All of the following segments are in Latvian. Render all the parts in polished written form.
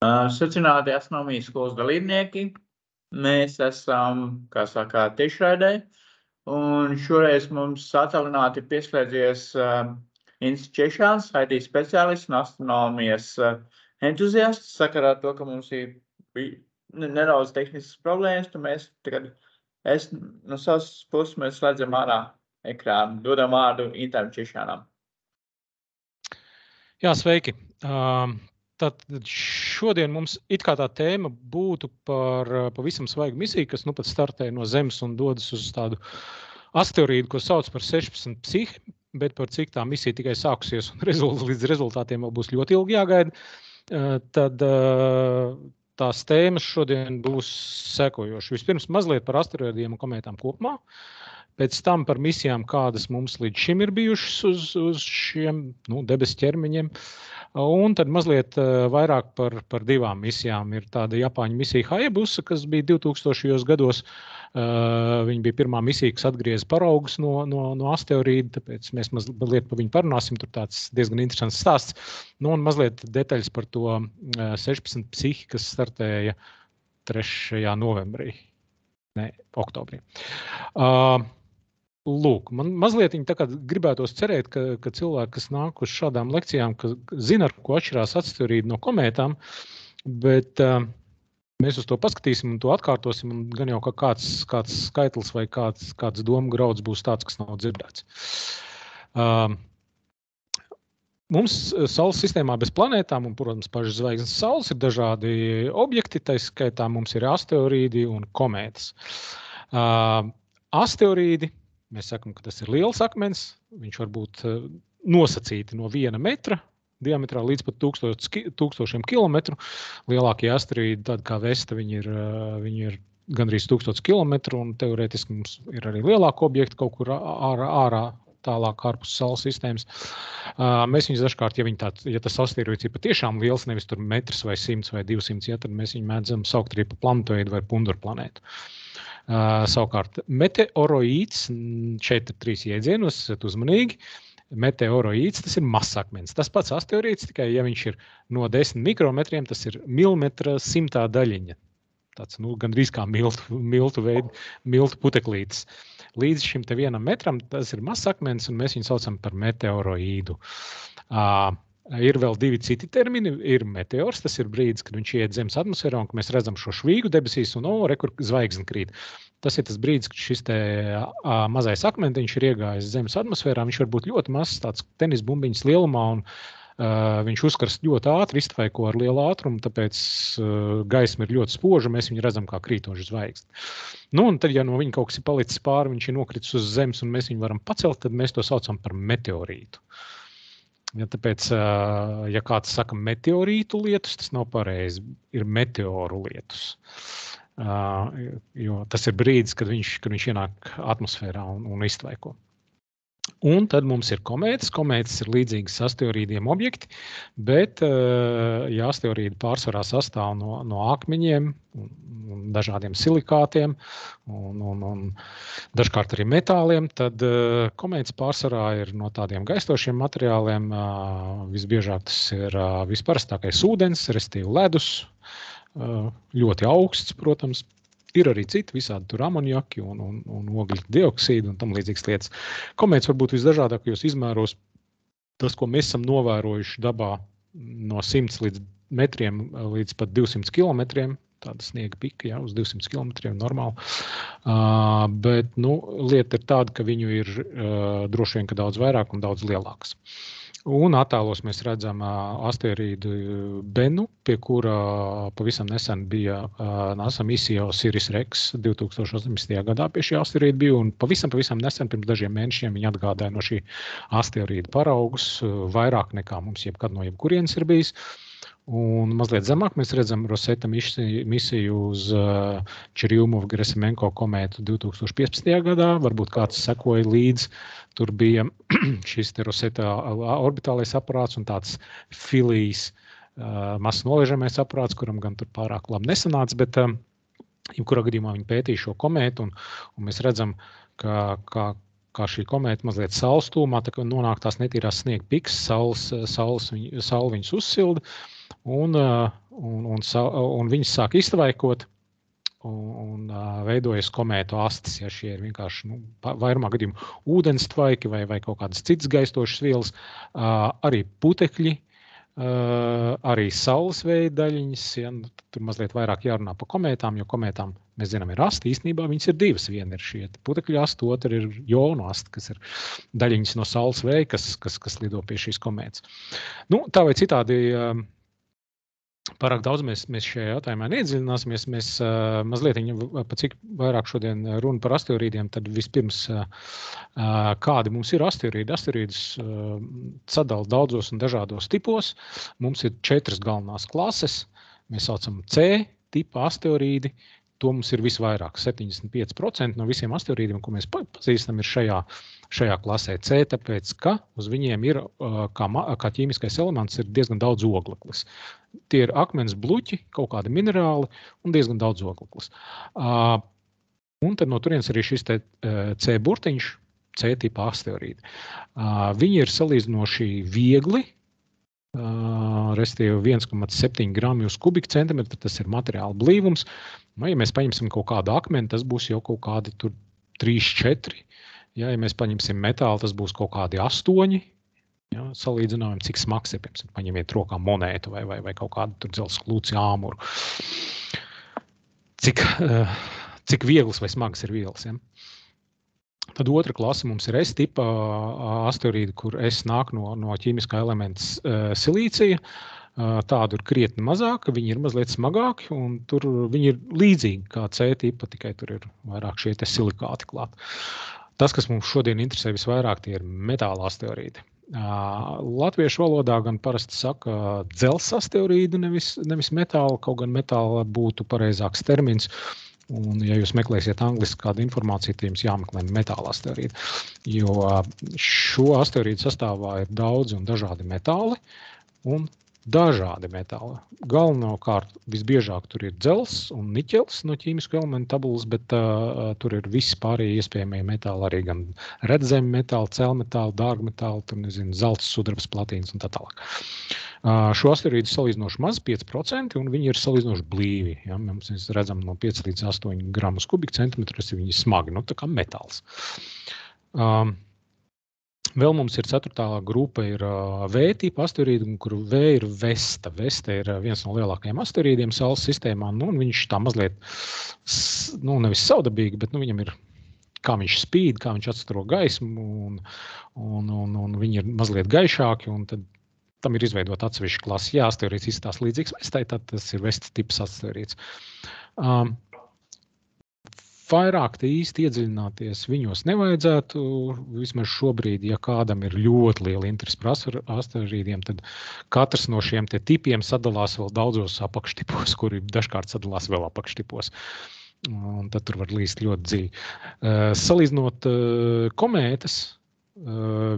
Sveicināti astronomijas skolas dalībnieki. Mēs esam, kā saka, tiešraidē, un šoreiz mums attālināti pieslēdzies Inns Češāns, IT speciālists un astronomijas entuziasts. Sakarā to, ka mums ir nedaudz tehniskas problēmas, tad mēs tagad, no savas puses, mēs slēdzam ārā ekrānu. Dodam vārdu Intam Češānam. Jā, sveiki. Tad šodien mums it kā tā tēma būtu par pavisam svaigu misiju, kas nu pat startē no Zemes un dodas uz tādu asteroīdu, ko sauc par 16 Psihi, bet par cik tā misija tikai sākusies un līdz rezultātiem vēl būs ļoti ilgi jāgaida. Tad tās tēmas šodien būs sekojošas. Vispirms mazliet par asteroīdiem un komētām kopumā, pēc tam par misijām, kādas mums līdz šim ir bijušas uz šiem debesu ķermeņiem. Un tad mazliet vairāk par divām misijām. Ir tāda Japāņu misija Hayabusa, kas bija 2000. gados. Viņa bija pirmā misija, kas atgrieza paraugus no asteroīda, tāpēc mēs mazliet par viņu parunāsim. Tur tāds diezgan interesants stāsts. Un mazliet detaļas par to 16 Psihi, kas startēja 3. novembrī, oktobrī. Lūk, man mazliet tā kā gribētos cerēt, ka cilvēki, kas nāk uz šādām lekcijām, ka zina, ar ko atšķirās asteroīdi no komētām, bet mēs uz to paskatīsim un to atkārtosim, un gan jau kāds skaitlis vai kāds domu grauds būs tāds, kas nav dzirdēts. Mums Saules sistēmā bez planētām un, protams, pašas zvaigznes Saules ir dažādi objekti, tā skaitā mums ir asteroīdi un komētas. Asteroīdi, mēs sakam, ka tas ir liels akmens, viņš var būt nosacīti no 1 metra diametrā līdz pat 1000 kilometru. Lielākie asteroīdi, tādi kā Vesta, viņi ir gandrīz 1000 kilometru, un teorētiski mums ir arī lielāki objekti kaut kur ārā, tālāk ārpus Saules sistēmas. Mēs viņus dažkārt, ja tas asteroīds ir patiešām liels, nevis tur metrs vai 100 vai 200, tad mēs viņu mēdzam saukt arī par planetoīdu vai punduru planētu. Savukārt, meteoroīds, šeit ir 3 iedzienos, esat uzmanīgi. Meteoroīds, tas ir mazsakmens. Tas pats asteroīds, tikai ja viņš ir no 10 mikrometriem, tas ir milimetra 100. daļiņa. Tāds, gandrīz kā miltu puteklītes. Līdz šim te 1 metram tas ir mazsakmens, un mēs viņu saucam par meteoroīdu. Ir vēl 2 citi termini. Ir meteors, tas ir brīdis, kad viņš iet Zemes atmosfērā, un mēs redzam šo švīgu debesīs, un kur zvaigzne krīt. Tas ir tas brīdis, kad šis te mazais akmentiņš ir iegājis Zemes atmosfērā. Viņš var būt ļoti mazs, tāds tenis bumbiņas lielumā, un viņš uzkarst ļoti ātri, iztvaiko ar lielu ātrumu, tāpēc gaisma ir ļoti spoža, mēs viņu redzam kā krītošu zvaigzni. Un tad, ja no viņa kaut kas ir palicis pāri, viņš ir nokritis uz Zemes, un mēs viņu varam pacelt, tad mēs to saucam par meteorītu. Ja tāpēc, ja kāds saka meteorītu lietus, tas nav pareizi, ir meteoru lietus. Jo tas ir brīdis, kad viņš ienāk atmosfērā un iztvaiko. Un tad mums ir komētas. Komētas ir līdzīgas asteroīdiem objekti, bet ja asteroīdi pārsvarā sastāv no akmeņiem un dažādiem silikātiem un dažkārt arī metāliem, tad komētas pārsvarā ir no tādiem gaistošiem materiāliem. Visbiežāk tas ir visparastākais ūdens, restīvi ledus, ļoti augsts, protams. Ir arī citi visādi tur amoniaki un ogļu dioksīdu un tam līdzīgas lietas. Komētas var būt visdažādākajos izmēros. Tas, ko mēs esam novērojuši dabā no 100 līdz metriem līdz pat 200 kilometriem, tāda sniega pika, uz 200 kilometriem normāli. Bet lieta ir tāda, ka viņu ir droši vien, ka daudz vairāk un daudz lielāks. Un attēlos mēs redzam asteroīdu Bennu, pie kura pavisam nesen bija NASA misija OSIRIS-REx 2018. gadā pie šī asteroīda bija, un pavisam nesen, pirms dažiem mēnešiem, viņi atgādāja no šī asteroīda paraugus vairāk nekā mums jebkad no jebkurienes ir bijis. Un mazliet zemāk mēs redzam Rosetta misiju uz Čerjumovu-Gerasimenko komētu 2015. gadā. Varbūt kāds sekoja līdz. Tur bija šis te Rosetta orbitālais aparāts un tāds Philae's mazs noliežamais aparāts, kuram gan tur pārāk labi nesanāca, bet jebkurā gadījumā viņi pētīja šo komētu, un mēs redzam, ka šī komēta mazliet saules tūmā, tā kā nonāk tās netīrās sniega piks, saule viņus uzsilda. un viņas sāk iztvaikot, un veidojas komētu astes, ja šie ir vienkārši vairumā gadījumu ūdens tvaiki vai kaut kādas citas gaistošas vielas, arī putekļi, arī saules veida daļiņas, ja, tur mazliet vairāk jārunā par komētām, jo komētām, mēs zinām, ir asti, īstenībā viņas ir divas, viena ir šie putekļu asti, otra ir jonu asti, kas ir daļiņas no saules veida, kas lido pie šīs komētas. Tā vai citādi, pārāk daudz mēs šajā jautājumā neiedziļināsimies. Mēs mazliet, pa cik vairāk šodien runa par asteroīdiem, tad vispirms kādi mums ir asteroīdi. Asteroīdus sadala daudzos un dažādos tipos. Mums ir 4 galvenās klases. Mēs saucam C tipa asteroīdi. To mums ir visvairāk. 75% no visiem asteroīdiem, ko mēs pazīstam, ir šajā klasē C, tāpēc, ka uz viņiem ir, kā ķīmiskais elements, ir diezgan daudz ogleklis. Tie ir akmens bluķi, kaut kādi minerāli un diezgan daudz ogleklis. Un tad no turienes arī šis C burtiņš, C tipa asteroīdi. Viņi ir salīdzinoši viegli, respektīvi 1,7 grami uz kubikcentimetru, tas ir materiāla blīvums. Ja mēs paņemsim kaut kādu akmeni, tas būs jau kaut kādi 3-4. Ja mēs paņemsim metālu, tas būs kaut kādi 8. Ja, salīdzinājumi, cik smags ir, piemēram, paņemiet rokā monētu vai kaut kādu dzelzs klūci āmuru. Cik viegls vai smags ir vielas. Ja? Tad otra klase mums ir S-tipa asteroīdi, kur S nāk no ķīmiskā elementa silīcija. Tādu ir krietni mazāk, viņi ir mazliet smagāki, un tur viņi ir līdzīgi kā C-tipa, tikai tur ir vairāk šie silikāti klāt. Tas, kas mums šodien interesē visvairāk, tie ir metāla asteroīdi. Latviešu valodā gan parasti saka dzelzs asteroīdi, nevis metāla, kaut gan metāla būtu pareizāks termins. Un, ja jūs meklēsiet angliski kādu informāciju, tad jums jāmeklē metāla asteroīdi. Jo šo asteroīdu sastāvā ir daudzi un dažādi metāli un dažādi metāli. Galvenokārt visbiežāk tur ir dzelzs un niķels no ķīmisku elementu tabulas, bet tur ir visi pārējie iespējamie metāli, arī gan redzemi metāli, celmetāli, dārgmetāli, tur nezinu, zelts, sudrabs, platīns un tā tālāk. Šo asteroīdu salīdzinoši maz, 5%, un viņi ir salīdzinoši blīvi. Ja? Mēs redzam no 5 līdz 8 gramus kubikcentimetrus, viņi ir smagi, tā kā metāls. Vēl mums ir 4. grupa ir V-tipa asteroīdi, kur V ir Vesta. Vesta ir viens no lielākajiem asteroīdiem Saules sistēmā, un viņš tā mazliet, nevis saudabīgi, bet viņam ir, kā viņš spīd, kā viņš atstaro gaismu, un viņi ir mazliet gaišāki, un tad tam ir izveidot atsevišķu klasi. Jā, asteroīds izstās līdzīgs Vestai, tad tas ir Vesta tips asteroīds. Vairāk te īsti iedziļināties viņos nevajadzētu, vismaz šobrīd, ja kādam ir ļoti liela interese par asteroīdiem, tad katrs no šiem te tipiem sadalās vēl daudzos apakštipos, kuri dažkārt sadalās vēl apakštipos. Un tad tur var līst ļoti dziļi. Salīdzinot komētas,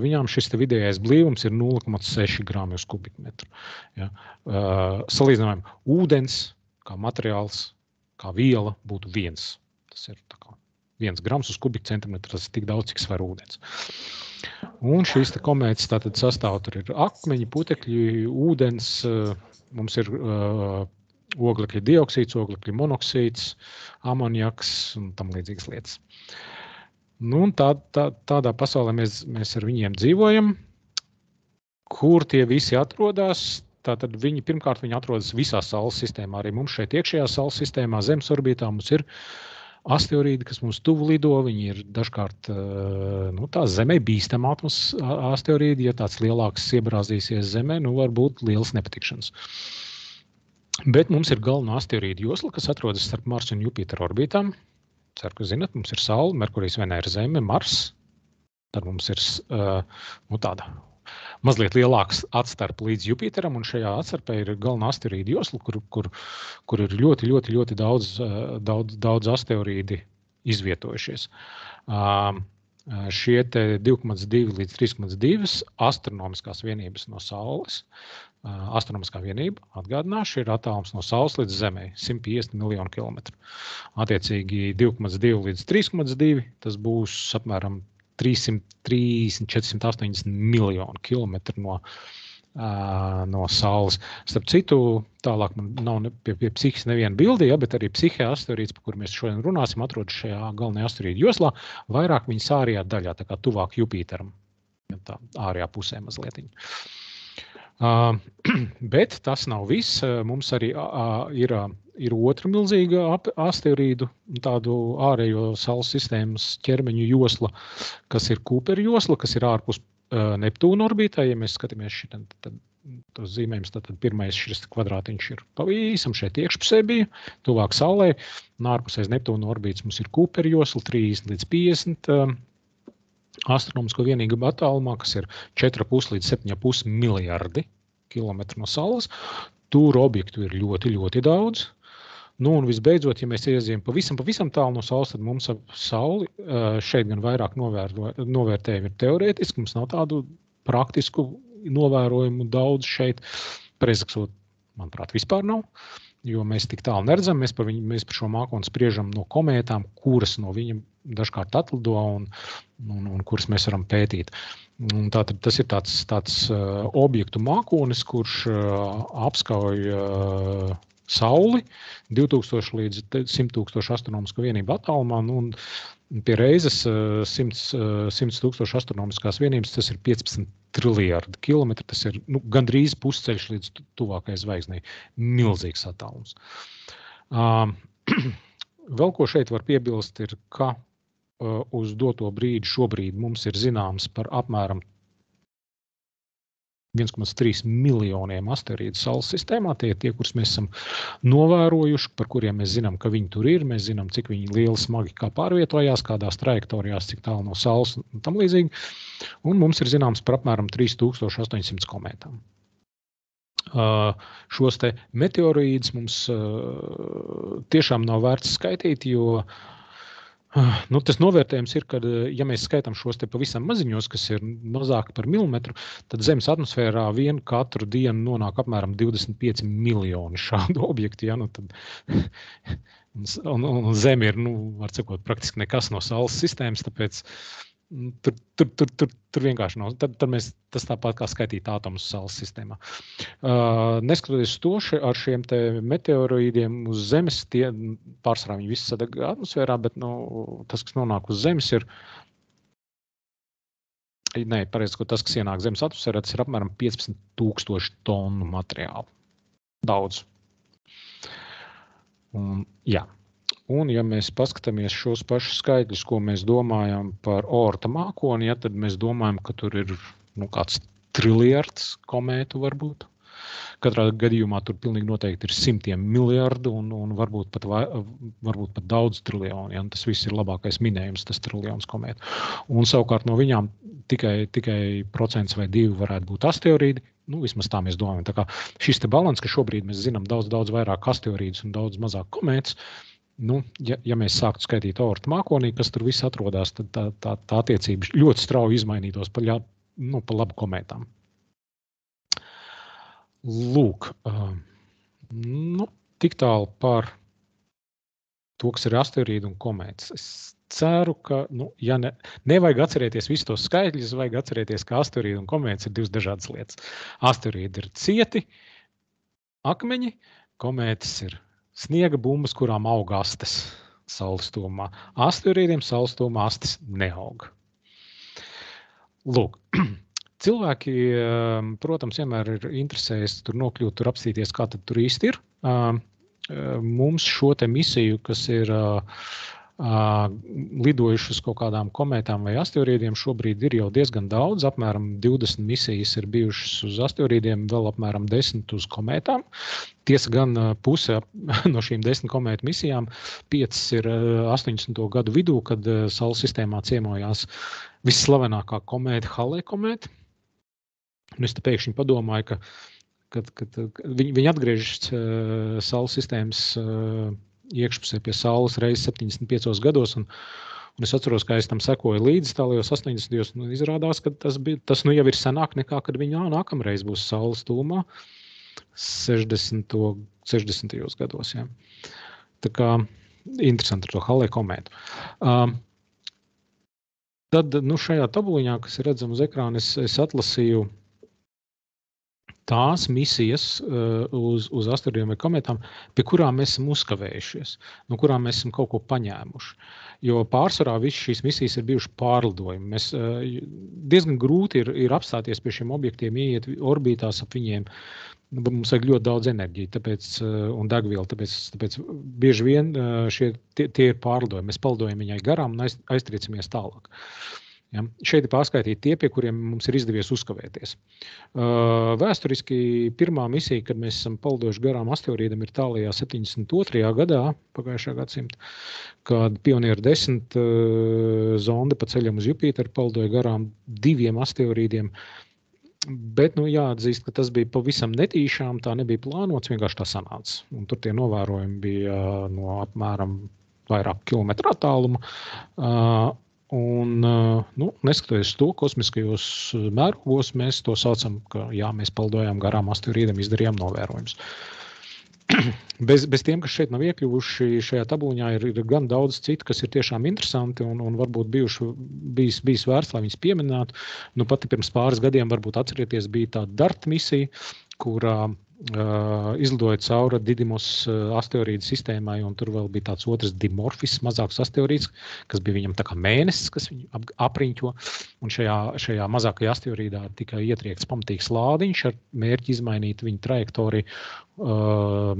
viņām šis te vidējais blīvums ir 0,6 grami uz kubikmetru. Ja. Salīdzinājumam ūdens kā materiāls, kā viela būtu 1. Tas ir 1 grams uz kubikcentimetru, tas ir tik daudz, cik svar ūdens. Un šīs te komētas tātad sastāv, tur ir akmeņi, putekļi, ūdens, mums ir oglekļa dioksīds, oglekļa monoksīds, amoniaks un tam līdzīgas lietas. Un tādā pasaulē mēs ar viņiem dzīvojam, kur tie visi atrodas. Tātad pirmkārt viņi atrodas visā Saules sistēmā, arī mums šeit iekšējā Saules sistēmā, Zemes orbītā mums ir asteroīdi, kas mums tuvu lido, viņi ir dažkārt tā Zemē bīstamā asteroīdi, ja tāds lielāks iebrāzīsies Zemē, var būt lielas nepatikšanas. Bet mums ir galvenā asteroīdu josla, kas atrodas starp Marsu un Jupiteru orbītām. Ceru, ka zinat, mums ir Saule, Merkurijs, Venēra, Zeme, Mars. Tad mums ir tāda mazliet lielāks atstarp līdz Jupiteram, un šajā atstarpē ir galvenā asteroīdu josla, kur ir ļoti, ļoti, ļoti daudz asteroīdi izvietojušies. Šie te 2,2 līdz 3,2 astronomiskās vienības no Saules. Astronomiskā vienība, atgādināšu, ir attālums no Saules līdz Zemei, 150 miljonu kilometru. Attiecīgi 2,2 līdz 3,2, tas būs apmēram 480 miljonu kilometru no Saules. Starp citu, tālāk man nav pie Psihas neviena bildi, bet arī Psihē asteroīds, par kur mēs šodien runāsim, atrodas šajā galvenajā asteroīdu joslā, vairāk viņas ārējā daļā, tā kā tuvāk Jupīteram, tā ārējā pusē mazlietiņa. Bet tas nav viss. Mums arī ir otra milzīga asteroīdu, tādu ārējo Saules sistēmas ķermeņu josla, kas ir Kūpera josla, kas ir ārpus Neptūna orbītā. Ja mēs skatāmies šitam, tad tos zīmējums, tad pirmais šis kvadrātiņš ir pavisam šeit iekšpusē bija, tuvāk Saulē, un ārpusēs Neptūna orbītas mums ir Kūpera josla 30 līdz 50 astronomisko vienību attālumā, kas ir 4,5 līdz 7,5 miljardi kilometru no Saules. Tur objektu ir ļoti, ļoti daudz. Nu, un visbeidzot, ja mēs iezījām pavisam tālu no Saules, tad mums ap Sauli šeit gan vairāk novērtējumi ir teorētiski, mums nav tādu praktisku novērojumu daudz šeit. Prezaksot, manuprāt, vispār nav, jo mēs tik tālu neredzam, mēs par šo mākoni spriežam no komētām, kuras no viņam dažkārt atlido un kuras mēs varam pētīt. Un tātad tas ir tāds objektu mākonis, kurš apskauj Sauli 2000 līdz 100,000 astronomisko vienību attālumā, un pie reizes 100,000 astronomiskās vienības, tas ir 15 triljardi kilometri, tas ir gandrīz pusceļš līdz tuvākai zvaigznei. Milzīgs attālums. Vēl ko šeit var piebilst ir, ka uz doto brīdi šobrīd mums ir zināms par apmēram 1,3 miljoniem asteroīdu Saules sistēmā. Tie ir tie, kurus mēs esam novērojuši, par kuriem mēs zinām, ka viņi tur ir. Mēs zinām, cik viņi lieli smagi kā pārvietojās, kādās trajektorijās, cik tālu no Saules un tam līdzīgi. Un mums ir zināms par apmēram 3800 komētām. Šos te meteorīdus mums tiešām nav vērts skaitīt, jo tas novērtējums ir, ka, ja mēs skaitām šos te pavisam maziņos, kas ir mazāk par milimetru, tad Zemes atmosfērā vien katru dienu nonāk apmēram 25 miljoni šādu objektu. Ja? Un Zeme ir, var sakot, praktiski nekas no Saules sistēmas, tāpēc tur vienkārši nav. Tad tas tāpat kā skaitīt ātomus Saules sistēmā. Neskatoties to, ar šiem te meteoroīdiem uz Zemes, tie pārsvarā viņi visi sadeg atmosfērā, bet tas, kas nonāk uz Zemes, ir tas, kas ienāk Zemes atmosfērā, tas ir apmēram 15,000 tonu materiālu. Daudz. Un, ja mēs paskatāmies šos pašus skaitļus, ko mēs domājam par Oorta mākoni, tad mēs domājam, ka tur ir kāds triljards komētu varbūt. Katrā gadījumā tur pilnīgi noteikti ir simtiem miljardu un varbūt pat daudz triljoni. Ja? Tas viss ir labākais minējums, tas triljons komētu. Un savukārt no viņām tikai procents vai 2 varētu būt asteroīdi. Vismaz tā mēs domājam. Tā kā šis te balans, ka šobrīd mēs zinām daudz vairāk asteroīdus un daudz mazāk komētas, ja mēs sāktu skaitīt Oorta mākonī, kas tur viss atrodās, tad tā attiecība ļoti strauji izmainītos pa labu komētām. Lūk, tik tālu par to, kas ir asteroīdi un komētas. Es ceru, ka, ja nevajag atcerēties visus tos skaitļus, vajag atcerēties, ka asteroīdi un komētas ir divas dažādas lietas. Asteroīdi ir cieti akmeņi, komētas ir sniega bumbas, kurām aug astes Saules tuvumā. Asteroīdiem Saules tuvumā astes neaug. Lūk, cilvēki, protams, vienmēr ir interesējies tur nokļūt, tur apstīties, kā tad tur īsti ir. Mums šo te misiju, kas ir lidojuši uz kaut kādām komētām vai asteroīdiem, šobrīd ir jau diezgan daudz. Apmēram 20 misijas ir bijušas uz asteroīdiem, vēl apmēram 10 uz komētām. Tiesa gan puse no šīm 10 komētu misijām, 5 ir 80. gadu vidū, kad Saules sistēmā ciemojās visslavenākā komēta Halley komēta. Un es te pēkšņi padomāju, kad viņi atgriežas Saules sistēmas iekšpusē pie Saules reizes 75 gados, un es atceros, ka es tam sekoju līdzi tālajos 80. un izrādās, ka tas jau ir senāk nekā, kad viņi nākamreiz būs Saules tuvumā 60. gados. Ja. Tā kā interesanti ar to Halley komētu. Tad šajā tabuliņā, kas ir redzama uz ekrāna, es atlasīju tās misijas uz asteroīdiem vai kometām, pie kurām mēs esam uzkavējušies, no kurām mēs esam kaut ko paņēmuši. Jo pārsvarā visas šīs misijas ir bijušas pārlidojumi. Mēs diezgan grūti ir apstāties pie šiem objektiem, ieiet orbītās ap viņiem. Mums vajag ļoti daudz enerģiju un degvielu, tāpēc bieži vien tie ir pārlidojumi. Mēs palidojam viņai garām un aiztriecamies tālāk. Ja? Šeit ir pārskaitīti tie, pie kuriem mums ir izdevies uzkavēties. Vēsturiski pirmā misija, kad mēs esam palidojuši garām asteroīdam, ir tālajā 72. gadā, pagājušā gadsimta, kad Pionieru 10 zonde pa ceļam uz Jupiteru palidoja garām 2 asteroīdiem. Bet jāatzīst, ka tas bija pavisam netīšām, tā nebija plānots, vienkārši tā sanāca. Un tur tie novērojumi bija no apmēram vairāk kilometru attāluma. Neskatoties to, kosmiskajos mērogos, mēs to saucam, ka mēs palidojām garām asteroīdam, izdarījām novērojumus. Bez tiem, kas šeit nav iekļuvuši šajā tabūņā, ir gan daudz citu, kas ir tiešām interesanti un varbūt bijis vērts, lai viņus pieminētu. Pati pirms pāris gadiem, varbūt atcerieties, bija tāda DART misija, kurā izlidoja cauri Didymos asteroīdu sistēmai, un tur vēl bija tāds otrs Dimorphis, mazāks asteroīds, kas bija viņam tā kā mēnesis, kas viņu apriņķo, un šajā mazākajā asteroīdā tika ietriekts pamatīgs lādiņš ar mērķi izmainīt viņu trajektoriju.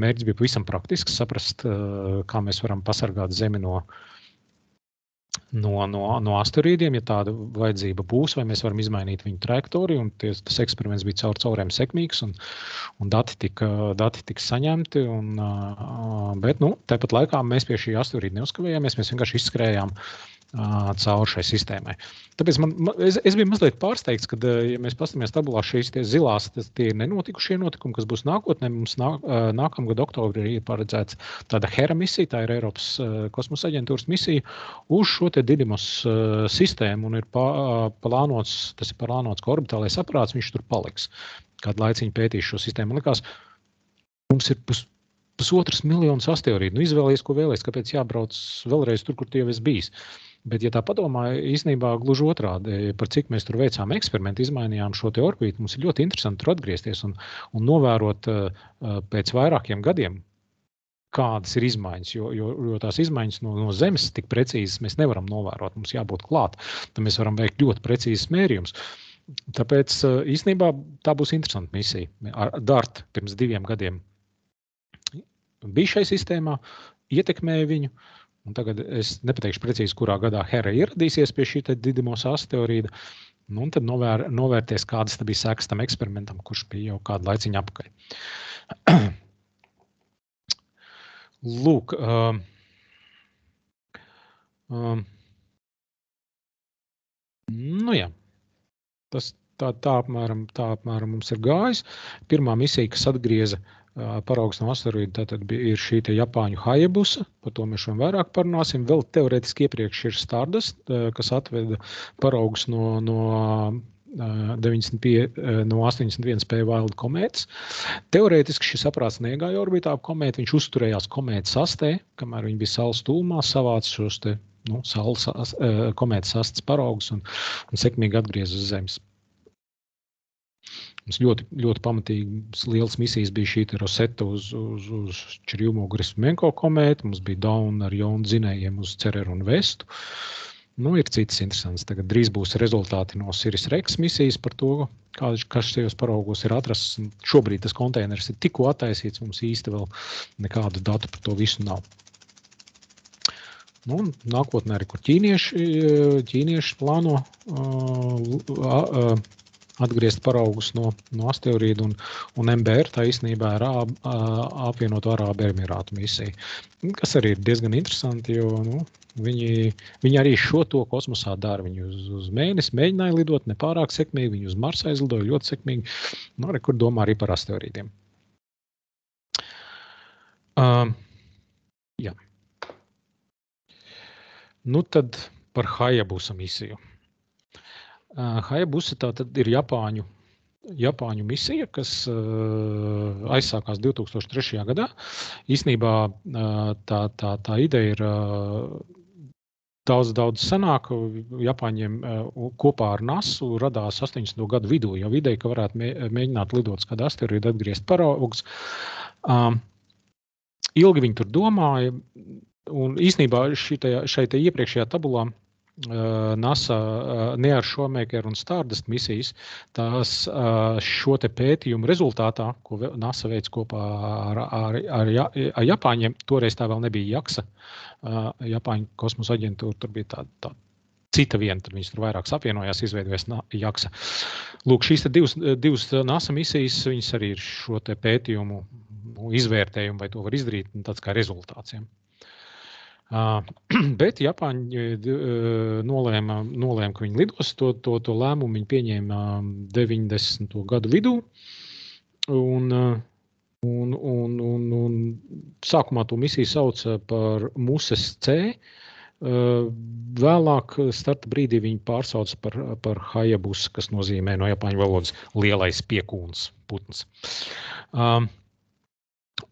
Mērķis bija pavisam praktisks, saprast, kā mēs varam pasargāt Zemi no asteroīdiem, ja tāda vajadzība būs, vai mēs varam izmainīt viņu trajektoriju, un tas eksperiments bija cauriem sekmīgs, un dati tika saņemti, bet tāpat laikā mēs pie šī asteroīda neuzkavējāmies, mēs vienkārši izskrējām cauri šai sistēmai. Tāpēc es biju mazliet pārsteigts, kad, ja mēs pastamies tabulā šīs zilās, tie ir nenotikušie notikumi, kas būs nākotnē. Mums nākamgad oktobrī ir paredzēts tāda HERA misija, tā ir Eiropas kosmosa aģentūras misija, uz šo te Didymos sistēmu, un ir plānots, ka orbitālais aparāts, viņš tur paliks. Kādu laiciņu pētīs šo sistēmu. Man likās, mums ir 1,5 miljonus asteroīdu. Izvēlies, ko vēlies, kāpēc jābrauc vēlreiz tur, kur tie jau es bijis. Bet, ja tā padomā, īstenībā gluži otrādi, par cik mēs tur veicām eksperimentu, izmainījām šo te orbītu, mums ir ļoti interesanti tur atgriezties un novērot pēc vairākiem gadiem, kādas ir izmaiņas, jo tās izmaiņas no Zemes tik precīzes mēs nevaram novērot, mums jābūt klāt, tad mēs varam veikt ļoti precīzes mērījumus. Tāpēc īstenībā tā būs interesanta misija. Ar DART pirms 2 gadiem bija šai sistēmā, ietekmēja viņu, un tagad es nepateikšu precīzi, kurā gadā HERA ieradīsies pie šī Didymos asteroīda, un tad novērties, kādas bija sekas tam eksperimentam, kurš bija jau kādu laiciņu apakaļ. Lūk, jā, tas tā apmēram mums ir gājis. Pirmā misija, kas atgrieza paraugs no asteroīda, tātad ir šī te Japāņu Hayabusa, par to mēs šodien vairāk parunāsim. Vēl teorētiski iepriekš ir Stardust, kas atveda paraugus no 81P Wild komētas. Teorētiski šis aparāts neiegāja orbītā ap komētu, viņš uzturējās komētas sastē, kamēr viņi bija saules tūmā, savāca šos te komētas sastes paraugus un sekmīgi atgriez uz Zemes. Mums ļoti, ļoti pamatīgi liels misijas bija šī Rosetta uz Čerjumo-Grasmenko komētu, mums bija Dawn ar jaunu dzinējiem uz Cereru un Vestu. Ir citas interesants. Tagad drīz būs rezultāti no Siris Rex misijas par to, kas šajos paraugos ir atrasts. Šobrīd tas konteiners ir tikko attaisīts, mums īsti vēl nekādu datu par to visu nav. Nākotnē arī, kur ķīnieši plāno atgriezt paraugus no asteroīda un MBR, tā īstenībā ir apvienoto Arābu Emirātu misija, kas arī ir diezgan interesanti, jo viņi arī šo to kosmosā dara. Viņi uz Mēnesi mēģināja lidot nepārāk sekmīgi, viņi uz Marsa aizlidoja ļoti sekmīgi, kur domā arī par asteroīdiem. Jā. Tad par Hayabusa misiju. Hayabusa tātad ir Japāņu misija, kas aizsākās 2003. gadā. Īstenībā tā ideja ir daudz senāk. Japāņiem kopā ar NASU radās 80. gadu vidū, jau ideja, ka varētu mēģināt lidot kādu asteroīdu, atgriezt paraugus. Ilgi viņi tur domāja, un īstenībā šai iepriekšējā tabulā NASA Near Shoemaker un Stardust misijas, tās šo te pētījumu rezultātā, ko NASA veic kopā ar Japāņiem, toreiz tā vēl nebija JAXA, Japāņu kosmosa aģentūra, tur bija tā cita viena, tad viņas tur vairāk apvienojās, izveidojas JAXA. Lūk, šīs te divas NASA misijas, viņas arī ir šo te pētījumu izvērtējumu, vai to var izdarīt, tāds kā rezultāts. Ja. Bet Japāņi nolēma, ka viņi lidos, to lēmumu viņi pieņēma 90. gadu vidū, un sākumā to misiju sauca par Muses C, vēlāk starta brīdī viņi pārsauca par Hayabusa, kas nozīmē no japāņu valodas lielais piekūns putns.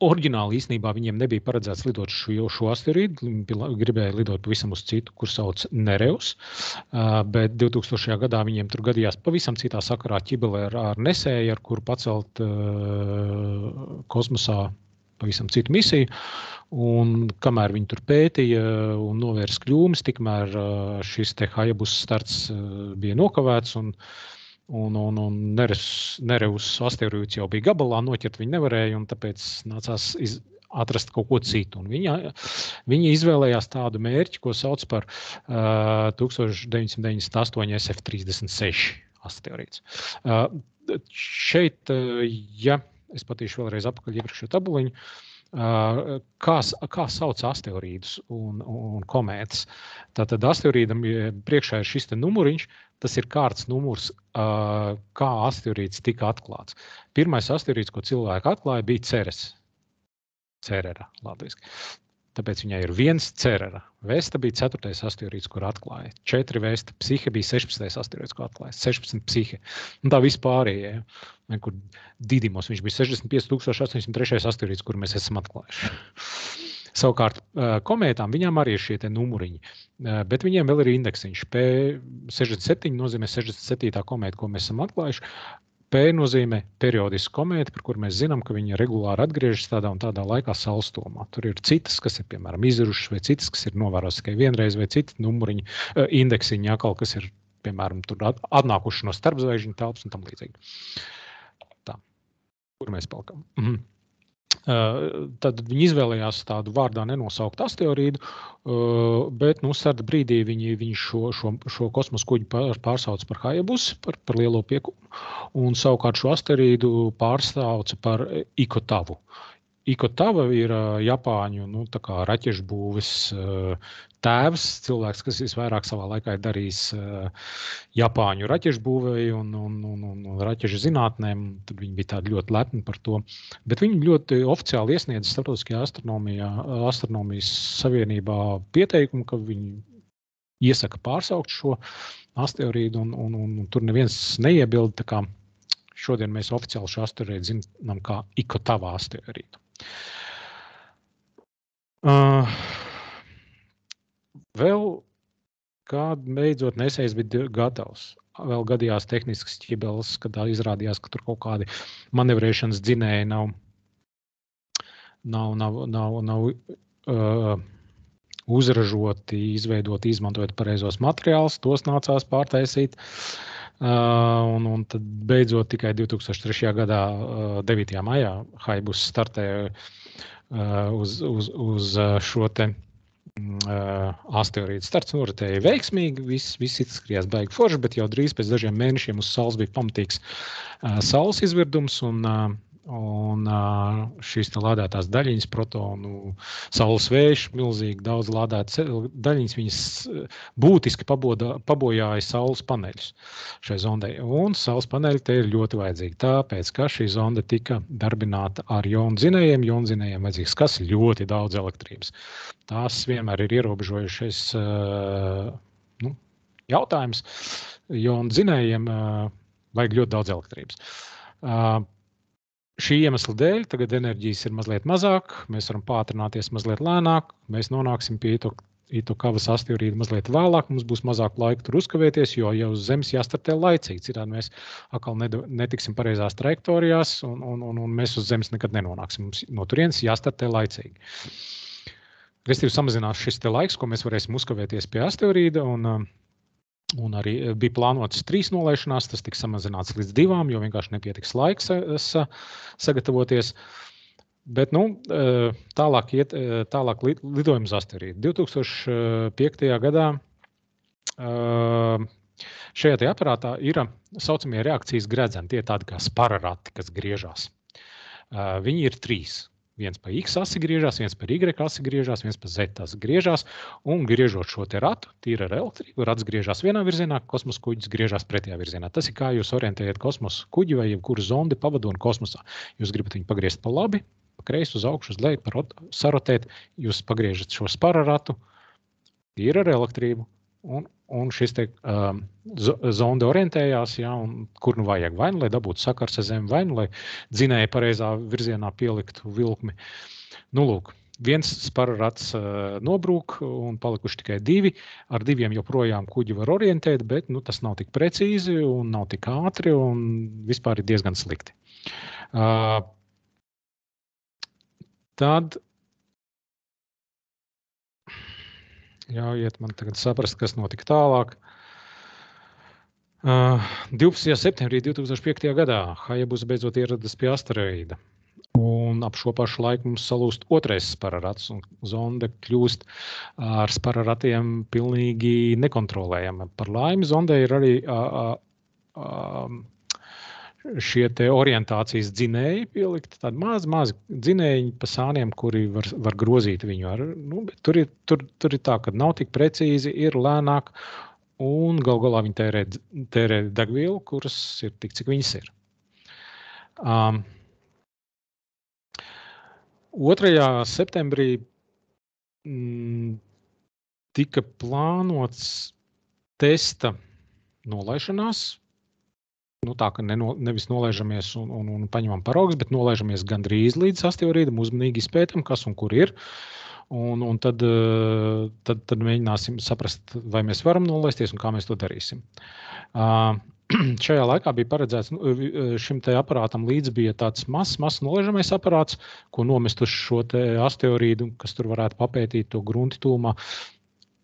Oriģināli īstenībā viņiem nebija paredzēts lidot šo asteroīdu, gribēja lidot pavisam uz citu, kur sauc Nereus, bet 2000. gadā viņiem tur gadījās pavisam citā sakarā ķibele ar nesēju, ar kuru pacelt kosmosā pavisam citu misiju, un kamēr viņi tur pētīja un novērs kļūmes, tikmēr šis te Hayabusa starts bija nokavēts, un Nereus asteroīds jau bija gabalā, noķert viņi nevarēja, un tāpēc nācās atrast kaut ko citu. Un viņi izvēlējās tādu mērķi, ko sauc par 1998 SF-36 asteroīds. Šeit, ja es patīšu vēlreiz apakaļ iepriekšējo tabuliņu, kā sauc asteroīdus un komētas. Tātad asteroīdam priekšā ir šis te numuriņš, tas ir kārtas numurs, kā asteroīds tika atklāts. Pirmais asteroīds, ko cilvēki atklāja, bija Ceres. Cerera, latviski. Tāpēc viņai ir 1 Cerera. Vesta bija 4. asteroīds, kur atklāja. 4 Vesta. Psihe bija 16. asteroīds, ko atklāja. 16 Psihe. Un tā vispārējie. Ja. Kur Didimos, viņš bija 65.803. asteroīds, kur mēs esam atklājuši. Savukārt komētām viņām arī ir šie te numuriņi, bet viņiem vēl ir indeksiņš. P67 nozīmē 67. komēta, ko mēs esam atklājuši. P nozīmē periodisku komētu, par kur mēs zinām, ka viņi regulāri atgriežas tādā un tādā laikā Saules tomā. Tur ir citas, kas ir, piemēram, izurušas, vai citas, kas ir novēros tikai vienreiz, vai citi numuriņi, indeksiņi, kaut kas ir, piemēram, tur atnākuši no starpzvaigžņu telpas un tam līdzīgi. Tā, kur mēs palkam? Tad viņi izvēlējās tādu vārdā nenosaukt asteroīdu, bet starta brīdī viņi šo kosmosa kuģi pārsauca par Hayabusu, par lielo piekūnu, un savukārt šo asteroīdu pārsauca par Ikotavu. Ikotava ir Japāņu raķešu būves tēvs, cilvēks, kas visvairāk savā laikā ir darījis Japāņu raķešu būvēju un raķešu zinātnēm. Tad viņi bija tādi ļoti lepni par to. Bet viņi ļoti oficiāli iesniedz Starptautiskajā astronomijas savienībā pieteikumu, ka viņi iesaka pārsaukt šo asteroīdu un tur neviens neiebilda. Tā kā šodien mēs oficiāli šo asteroīdu zinām kā Ikotava asteroīdu. Vēl kad beidzot nesējs bija gatavs. Vēl gadījās tehnisks ķibeles, kad izrādījās, ka tur kaut kādi manevrēšanas dzinēji nav uzražoti, izveidoti, izmantojot pareizos materiālus, tos nācās pārtaisīt. Un tad beidzot tikai 2003. gadā 9. maijā Hayabusa startēja uz šo te asteroīdu. Starts noritēja veiksmīgi, viss izskatījās baigi forši, bet jau drīz pēc dažiem mēnešiem uz Saules bija pamatīgs Saules izvirdums un šīs lādētās daļiņas, protonu, Saules vējš, milzīgi daudz lādētas daļiņas, viņas būtiski pabojāja Saules paneļus šai zondei. Un Saules paneļi te ir ļoti vajadzīgi, tāpēc, ka šī zonde tika darbināta ar jonu dzinējiem. Jonu dzinējiem vajadzīgs kas? Ļoti daudz elektrības. Tās vienmēr ir ierobežojušais jautājums. Jonu dzinējiem vajag ļoti daudz elektrības. Šī iemesla dēļ tagad enerģijas ir mazliet mazāk, mēs varam pātrināties mazliet lēnāk, mēs nonāksim pie Itokavas asteroīdu mazliet vēlāk, mums būs mazāk laika tur uzkavēties, jo jau uz Zemes jāstartē laicīgi. Citādi mēs atkal netiksim pareizās trajektorijās un mēs uz Zemes nekad nenonāksim. Mums no turienes jāstartē laicīgi. Restīvi samazinās šis te laiks, ko mēs varēsim uzkavēties pie asteroīda, un arī bija plānotas 3 nolaišanās, tas tiks samazināts līdz 2, jo vienkārši nepietiks laiks sagatavoties. Bet tālāk lidojums uz asteroīdu. 2005. gadā šajā te aparātā ir saucamie reakcijas gredzeni, tie tādi kā spararati, kas griežās. Viņi ir 3. Viens pa X asi griežās, viens pa Y asi griežās, viens pa Z asi griežās, un griežot šo te ratu, tīra ar elektriku, rats griežās vienā virzienā, kosmosa kuģis griežās pretējā virzienā. Tas ir kā jūs orientējat kosmosa kuģi vai jebkuru zondi pavadoni kosmosā. Jūs gribat viņu pagriezt pa labi, pa kreisi, uz augšu, uz leju, sarotēt, jūs pagriežat šo spararatu, tīra ar elektrību, un šis te zonde orientējās, un kur nu vajag, vai nu, lai dabūtu sakars ar Zemi, vai nu, lai dzinēja pareizā virzienā pieliktu vilkmi. Lūk, viens spararats nobrūk un palikuši tikai 2. Ar 2 joprojām kuģi var orientēt, bet tas nav tik precīzi un nav tik ātri un vispār ir diezgan slikti. Tad ļaujiet man tagad saprast, kas notika tālāk. 12. septembrī 2005. gadā Hayabusa beidzot ieradas pie asteroīda. Un ap šo pašu laiku mums salūst 2. spararats, un zonde kļūst ar spararatiem pilnīgi nekontrolējama. Par laimi zondē ir arī šie te orientācijas dzinēji pielikti, tādi mazi dzinēji pa sāniem, kuri var grozīt viņu ar, bet tur ir tā, ka nav tik precīzi, ir lēnāk, un gal galā viņi tērē degvielu, kuras ir tik, cik viņas ir. 2. septembrī tika plānots testa nolaišanās, tā, ka nevis nolaižamies un paņemam paraugus, bet nolaižamies gandrīz līdz asteroīdam, uzmanīgi izpētam, kas un kur ir. Un tad mēģināsim saprast, vai mēs varam nolaisties un kā mēs to darīsim. Šajā laikā bija paredzēts, šim te aparātam līdz bija tāds mazs nolaižamais aparāts, ko nomest uz šo te asteroīdu, kas tur varētu papētīt to grunti tūmā,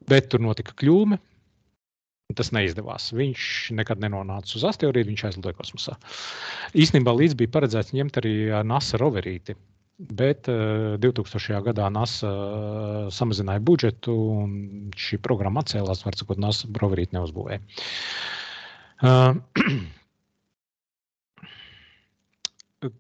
bet tur notika kļūme. Tas neizdevās. Viņš nekad nenonāca uz asteroīdu, viņš aizlidoja kosmosā. Īstenībā līdz bija paredzēts ņemt arī NASA roverīti, bet 2000. gadā NASA samazināja budžetu un šī programma atcēlās, var sakot, NASA roverīti neuzbūvēja.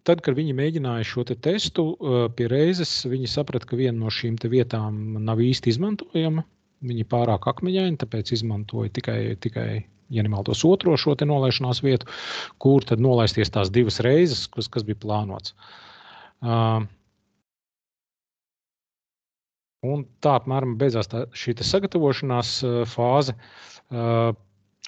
Tad, kad viņi mēģināja šo te testu pie reizes, viņi saprata, ka viena no šīm te vietām nav īsti izmantojama. Viņi pārāk akmeņaini, tāpēc izmantoja tikai ja nemaldos, 2. šo te nolaišanās vietu, kur tad nolaisties tās 2 reizes, kas bija plānots. Un tā apmēram beidzās šī te sagatavošanās fāze.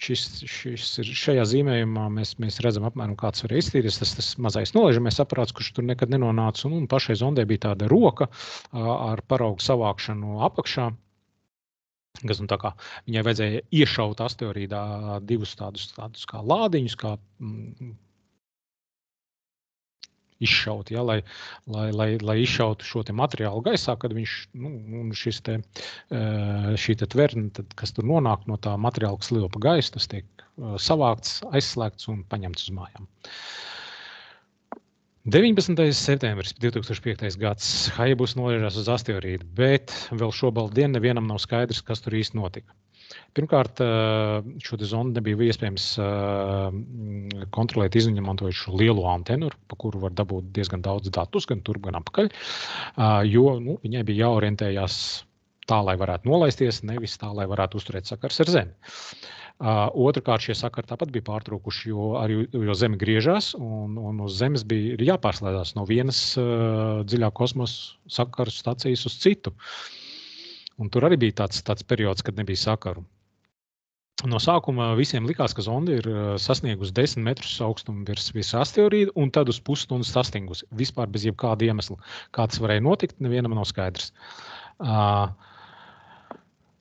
Šajā zīmējumā mēs redzam apmēram, kāds var iztīries. Tas mazais nolaižamais aparāts, kurš tur nekad nenonāca, un pašai zondē bija tāda roka ar paraugu savākšanu apakšā. Kas tā kā viņai vajadzēja iešaut asteroīdā 2 tādus kā lādiņus, kā izšaut, lai izšautu šo te materiālu gaisā, kad viņš, šī te tverne, kas tur nonāk no tā materiāla, kas lido pa gaisu, tas tiek savākts, aizslēgts un paņemts uz mājām. 19. septembris 2005. gads Hayabusa nolaižās uz asteroīdu, bet vēl šobrīd nevienam nav skaidrs, kas tur īsti notika. Pirmkārt, šo te zondu nebija iespējams kontrolēt, izņemot šo lielo antenu, pa kuru var dabūt diezgan daudz datus, gan turp, gan apakaļ, jo viņai bija jāorientējās tā, lai varētu nolaisties, nevis tā, lai varētu uzturēt sakars ar Zemi. Otrkārt, šie sakari tāpat bija pārtrūkuši, jo Zeme griežās, un uz Zemes bija jāpārslēdzās no vienas dziļā kosmosa sakaru stacijas uz citu. Un tur arī bija tāds periods, kad nebija sakaru. No sākuma visiem likās, ka zonde ir sasniegusi 10 metrus augstumu virs asteroīda, un tad uz pusstundas sastingusi. Vispār bez jebkāda iemesla. Kā tas varēja notikt, nevienam nav skaidrs.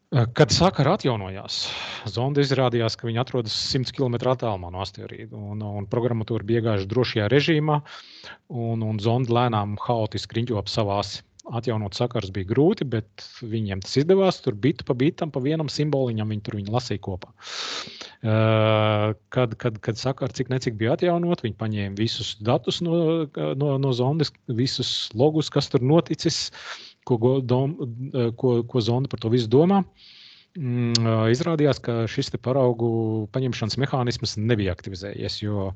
Kad sakara atjaunojās, zonda izrādījās, ka viņi atrodas 100 km attālumā no asteroīda, un programmatūra bija iegājuši drošajā režīmā, un zonda lēnām haotiski riņķo ap savu asi. Atjaunot sakarus bija grūti, bet viņiem tas izdevās. Tur bitu pa bitam, pa vienam simboliņam viņi lasīja kopā. Kad sakara cik bija atjaunot, viņi paņēma visus datus no zondes, visus logus, kas tur noticis, ko zonda par to visu domā. Izrādījās, ka šis te paraugu paņemšanas mehānisms nebija aktivizējies, jo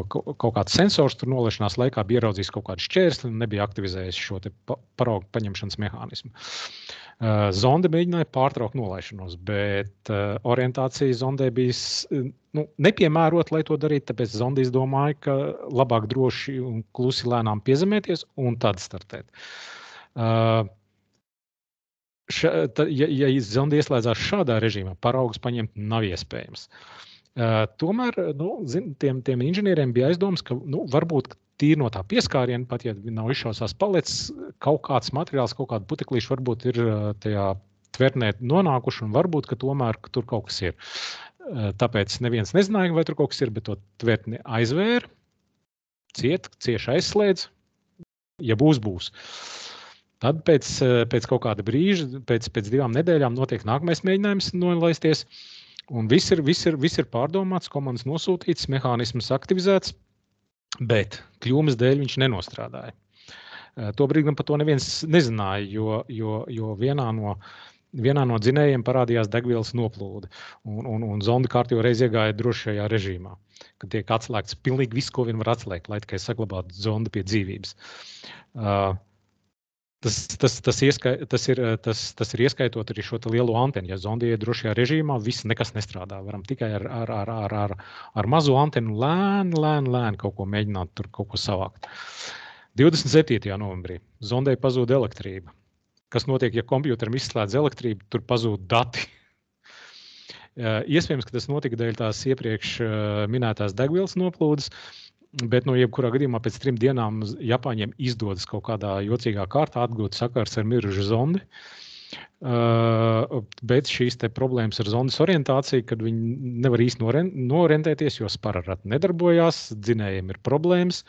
kaut kāds sensors tur nolaišanās laikā bija ieraudzījis kaut kādu šķērsli un nebija aktivizējis šo te paraugu paņemšanas mehānismu. Zonde mēģināja pārtraukt nolaišanos, bet orientācija zondē bija nepiemērota, lai to darītu, tāpēc zonde izdomāja, ka labāk droši un klusi lēnām piezemēties un tad startēt. Ja zonde ieslēdzās šādā režīmā, paraugus paņemt nav iespējams. Tomēr tiem inženieriem bija aizdomas, ka varbūt tīri no tā pieskāriena, pat ja nav izšausās palicis, kaut kāds materiāls, kaut kāda puteklīša varbūt ir tajā tvertnē nonākuši un varbūt, ka tomēr ka tur kaut kas ir. Tāpēc neviens nezināja, vai tur kaut kas ir, bet to tvertni aizvēra, cieši aizslēdz, ja būs. Tad pēc kaut kāda brīža, pēc 2 nedēļām notiek nākamais mēģinājums nolaisties, un viss ir pārdomāts, komandas nosūtīts, mehānisms aktivizēts, bet kļūmes dēļ viņš nenostrādāja. Tobrīd gan par to neviens nezināja, jo vienā no dzinējiem parādījās degvielas noplūde, un zonda kārtībā reiz iegāja drošajā režīmā, kad tiek atslēgts pilnīgi viss, ko vien var atslēgt, lai tikai saglabātu zonda pie dzīvības. Tas ir ieskaitot arī šo lielo antenu. Ja zonda iet drošajā režīmā, nekas nestrādā. Varam tikai ar mazu antenu lēni kaut ko mēģināt, tur kaut ko savākt. 27. novembrī zondei pazūd elektrība. Kas notiek, ja kompjuteram izslēdz elektrību, tur pazūd dati. Iespējams, ka tas notika dēļ tās iepriekš minētās degvielas noplūdes, bet jebkurā gadījumā pēc 3 dienām Japāņiem izdodas kaut kādā jocīgā kārtā atgūt sakars ar mirušu zondi. Bet šīs te problēmas ar zondas orientāciju, kad viņi nevar īsti norientēties, jo spararati nedarbojās, dzinējiem ir problēmas,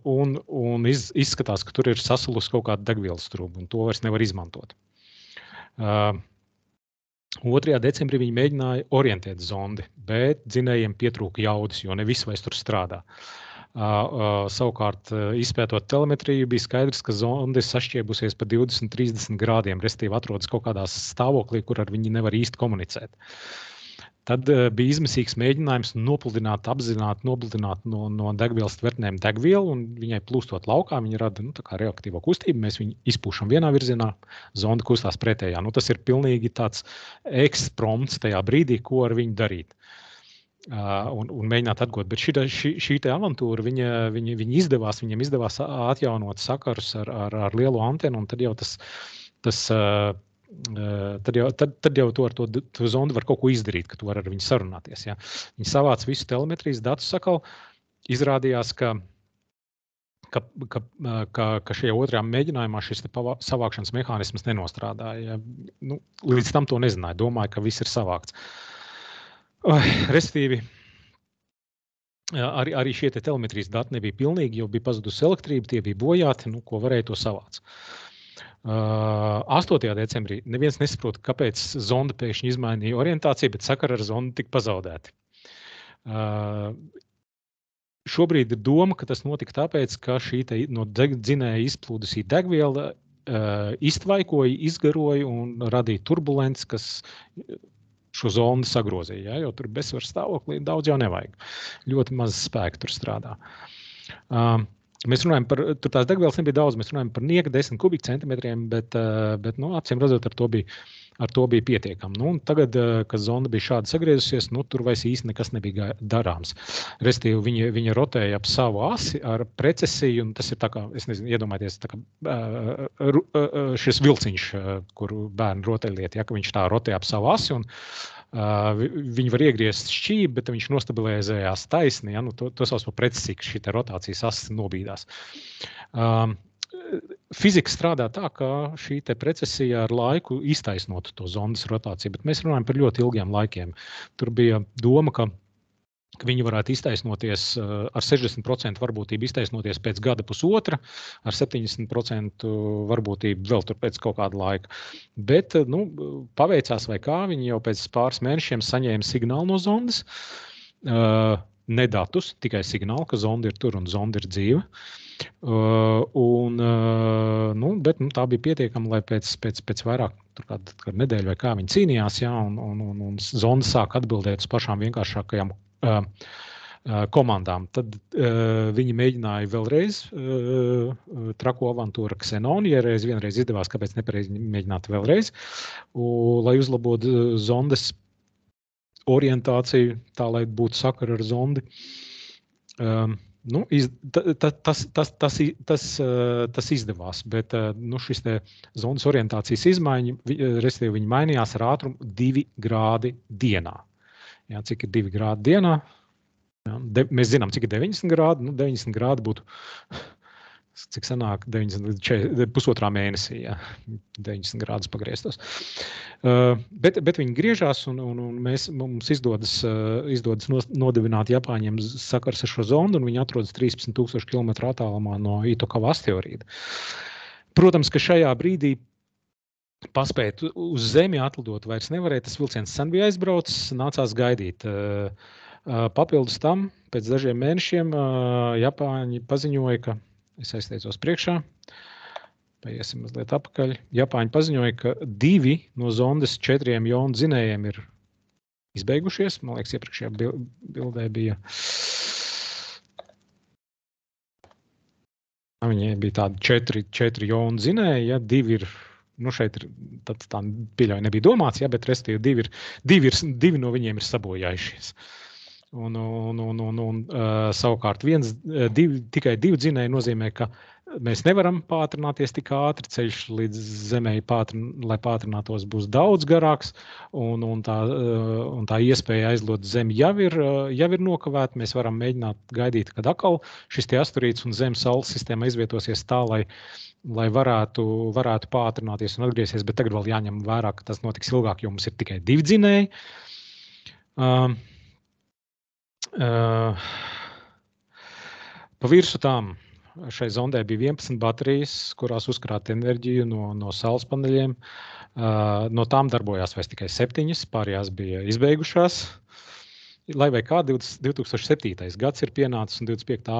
un izskatās, ka tur ir sasalus kaut kāda degvielas trūba, un to vairs nevar izmantot. 2. decembrī viņi mēģināja orientēt zondi, bet dzinējiem pietrūka jaudas, jo ne viss vairs tur strādā. Savukārt, izpētot telemetriju, bija skaidrs, ka zonde ir sašķiebusies pa 20-30 grādiem, respektīvi atrodas kaut kādā stāvoklī, kur ar viņi nevar īsti komunicēt. Tad bija izmisīgs mēģinājums apzināti nopludināt no degvielas tvertnēm degvielu, un viņai plūstot laukā, viņa rada tā kā reaktīvo kustību, mēs viņu izpūšam vienā virzienā, zonda kustās pretējā. Tas ir pilnīgi tāds ekspromts tajā brīdī, ko ar viņu darīt. Un mēģināt atgūt. Bet šī te avantūra, viņiem izdevās atjaunot sakarus ar lielu antenu, un tad jau Tad jau to ar to zondu var kaut ko izdarīt, ka tu var ar viņu sarunāties. Ja? Viņi savāc visu telemetrijas datus sakal, izrādījās, ka šajā 2. mēģinājumā šis savākšanas mehānisms nenostrādāja. Ja? Līdz tam to nezināja, domāja, ka viss ir savākts. Respektīvi, arī šie telemetrijas dati nebija pilnīgi, jo bija pazudusi elektrība, tie bija bojāti, ko varēja to savākt. 8. decembrī neviens nesaprot, kāpēc zonda pēkšņi izmainīja orientāciju, bet sakara ar zondu tika pazaudēti. Šobrīd ir doma, ka tas notika tāpēc, ka šī no dzinēja izplūdusī degviela iztvaikoja, izgaroja un radīja turbulences, kas šo zonu sagrozīja, ja? Jo tur bezsvaru stāvoklī daudz jau nevajag. Ļoti maz spēku tur strādā. Mēs runājam par, tur tās degvielas nebija daudz, mēs runājam par nieka 10 kubikcentimetriem, bet acīm redzot, ar to bija pietiekami. Un tagad, kad zonda bija šādi sagriezusies, tur vairs īsti nekas nebija darāms. Restīvi, viņa rotēja ap savu asi ar precesiju, un tas ir tā kā, es nezinu, iedomājieties, tā kā šis vilciņš, kuru bērni rotaļliet, ja, ka viņš tā rotēja ap savu asi, un viņi var iegriezt šķību, bet viņš nostabilizējās taisni. Ja? To sauc par precesiju, ka šī rotācijas asis nobīdās. fizika strādā tā, ka šī te precesija ar laiku iztaisnotu to zondas rotāciju, bet mēs runājam par ļoti ilgiem laikiem. Tur bija doma, ka viņi varētu iztaisnoties ar 60% varbūtību iztaisnoties pēc gada pusotra, ar 70% varbūtību vēl tur pēc kaut kāda laika. Bet, paveicās vai kā, viņi jau pēc pāris mēnešiem saņēma signālu no zondas, ne datus, tikai signālu, ka zonda ir tur un zonda ir dzīva. Bet tā bija pietiekama, lai pēc vairāk kādu nedēļu vai kā viņi cīnījās, un zonda sāk atbildēt uz pašām vienkāršākajām komandām. Tad viņi mēģināja vēlreiz trako avantūra Xenon, ja vienreiz izdevās, kāpēc nepareizi mēģināt vēlreiz, lai uzlabotu zondes orientāciju, tā lai būtu sakara ar zondi. Tas izdevās, bet šis te zondas orientācijas izmaiņa, respektīvi viņi mainījās ar ātrumu 2 grādi dienā. Jā, cik ir 2 grādi dienā? Jā, mēs zinām, cik ir 90 grādi. 90 grādi būtu, cik sanāk, pusotrā mēnesī, jā, 90 grādus pagrieztos. Bet viņi griežās, un mums izdodas nodevināt Japāņiem sakars ar šo zondu, un viņi atrodas 13,000 km attālumā no Itokava asteroīda. Protams, ka šajā brīdī paspēt uz Zemi atlidot vairs nevarēja, tas vilciens sen bija aizbraucis, nācās gaidīt. Papildus tam, pēc dažiem mēnešiem, Japāņi paziņoja, ka, es aizteicos priekšā, paiesim mazliet apakaļ, Japāņi paziņoja, ka 2 no zondes 4 jonu dzinējiem ir izbeigušies. Man liekas, iepriekšējā bildē bija. Viņiem bija tādi 4 jonu dzinēji, ja 2 ir. Šeit ir, tad tā pieļauja nebija domāts, ja, bet restīvi 2 no viņiem ir sabojājušies. Savukārt tikai 2 dzinēji nozīmē, ka mēs nevaram pātrināties tik ātri, ceļš līdz Zemei, lai pātrinātos, būs daudz garāks, un tā iespēja aizlot Zemi jau ir nokavēta. Mēs varam mēģināt gaidīt, kad atkal šis te asteroīds un Zemes saules sistēma izvietosies tā, lai varētu pātrināties un atgriezties, bet tagad vēl jāņem vērā, ka tas notiks ilgāk, jo mums ir tikai 2 dzinēji. Pa virsu tām šai zondē bija 11 baterijas, kurās uzkrāt enerģiju no saules paneļiem. No tām darbojās vairs tikai 7, pārējās bija izbeigušās. Lai vai kā 2007. gads ir pienācis un 25.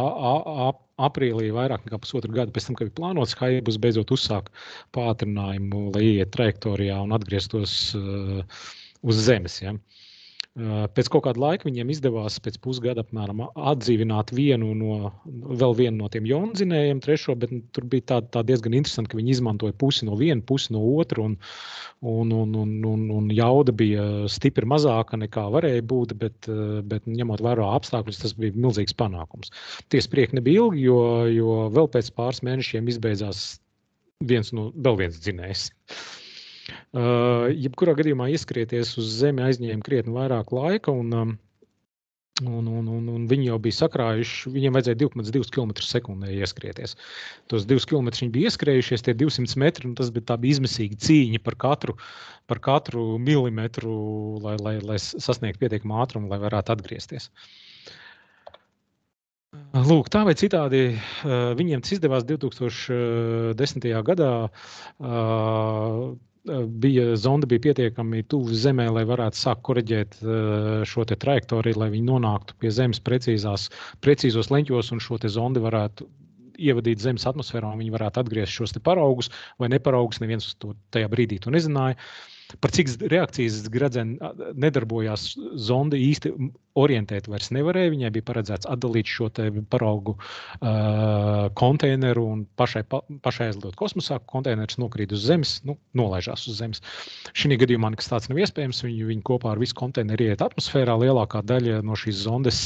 aprīlī vairāk nekā pusotru gadu pēc tam, kad bija plānots, Haibus beidzot uzsāk pātrinājumu, lai ieiet trajektorijā un atgrieztos uz Zemes. Ja. Pēc kaut kāda laika viņiem izdevās pēc pusgada apmēram atdzīvināt vēl vienu no tiem jondzinējiem, trešo, bet tur bija tā diezgan interesanti, ka viņi izmantoja pusi no viena, pusi no otru, un jauda bija stipri mazāka nekā varēja būt, bet ņemot vērā apstākļus, tas bija milzīgs panākums. Tie sprieki nebija ilgi, jo vēl pēc pāris mēnešiem izbeidzās vēl viens dzinējs. Jebkurā gadījumā ieskrieties uz Zemi aizņēma krietni vairāk laika, un viņi jau bija sakrājuši, viņiem vajadzēja 2,2 km sekundē ieskrieties. Tos 2 km viņi bija ieskrējušies, tie 200 metri, un tas bija tā bija izmisīga cīņa par katru milimetru, lai sasniegtu pietiekumu ātrumu, lai varētu atgriezties. Lūk, tā vai citādi viņiem tas izdevās 2010. gadā. Zonda bija pietiekami tuvu Zemē, lai varētu sākt koreģēt šo te trajektoriju, lai viņi nonāktu pie Zemes precīzos leņķos, un šo te zondi varētu ievadīt Zemes atmosfērā, un viņi varētu atgriezt šos te paraugus vai neparaugus, neviens uz to tajā brīdī to nezināja. Par cik reakcijas gradzeni nedarbojās, zonda īsti orientēt vairs nevarēja. Viņai bija paredzēts atdalīt šo te paraugu konteineru un pašai aizlidot kosmosā. Konteineris nokrīt uz Zemes, nolaižās uz Zemes. Šī gadījumā nekas tāds nav iespējams. Viņi kopā ar visu konteineru iet atmosfērā. Lielākā daļa no šīs zondes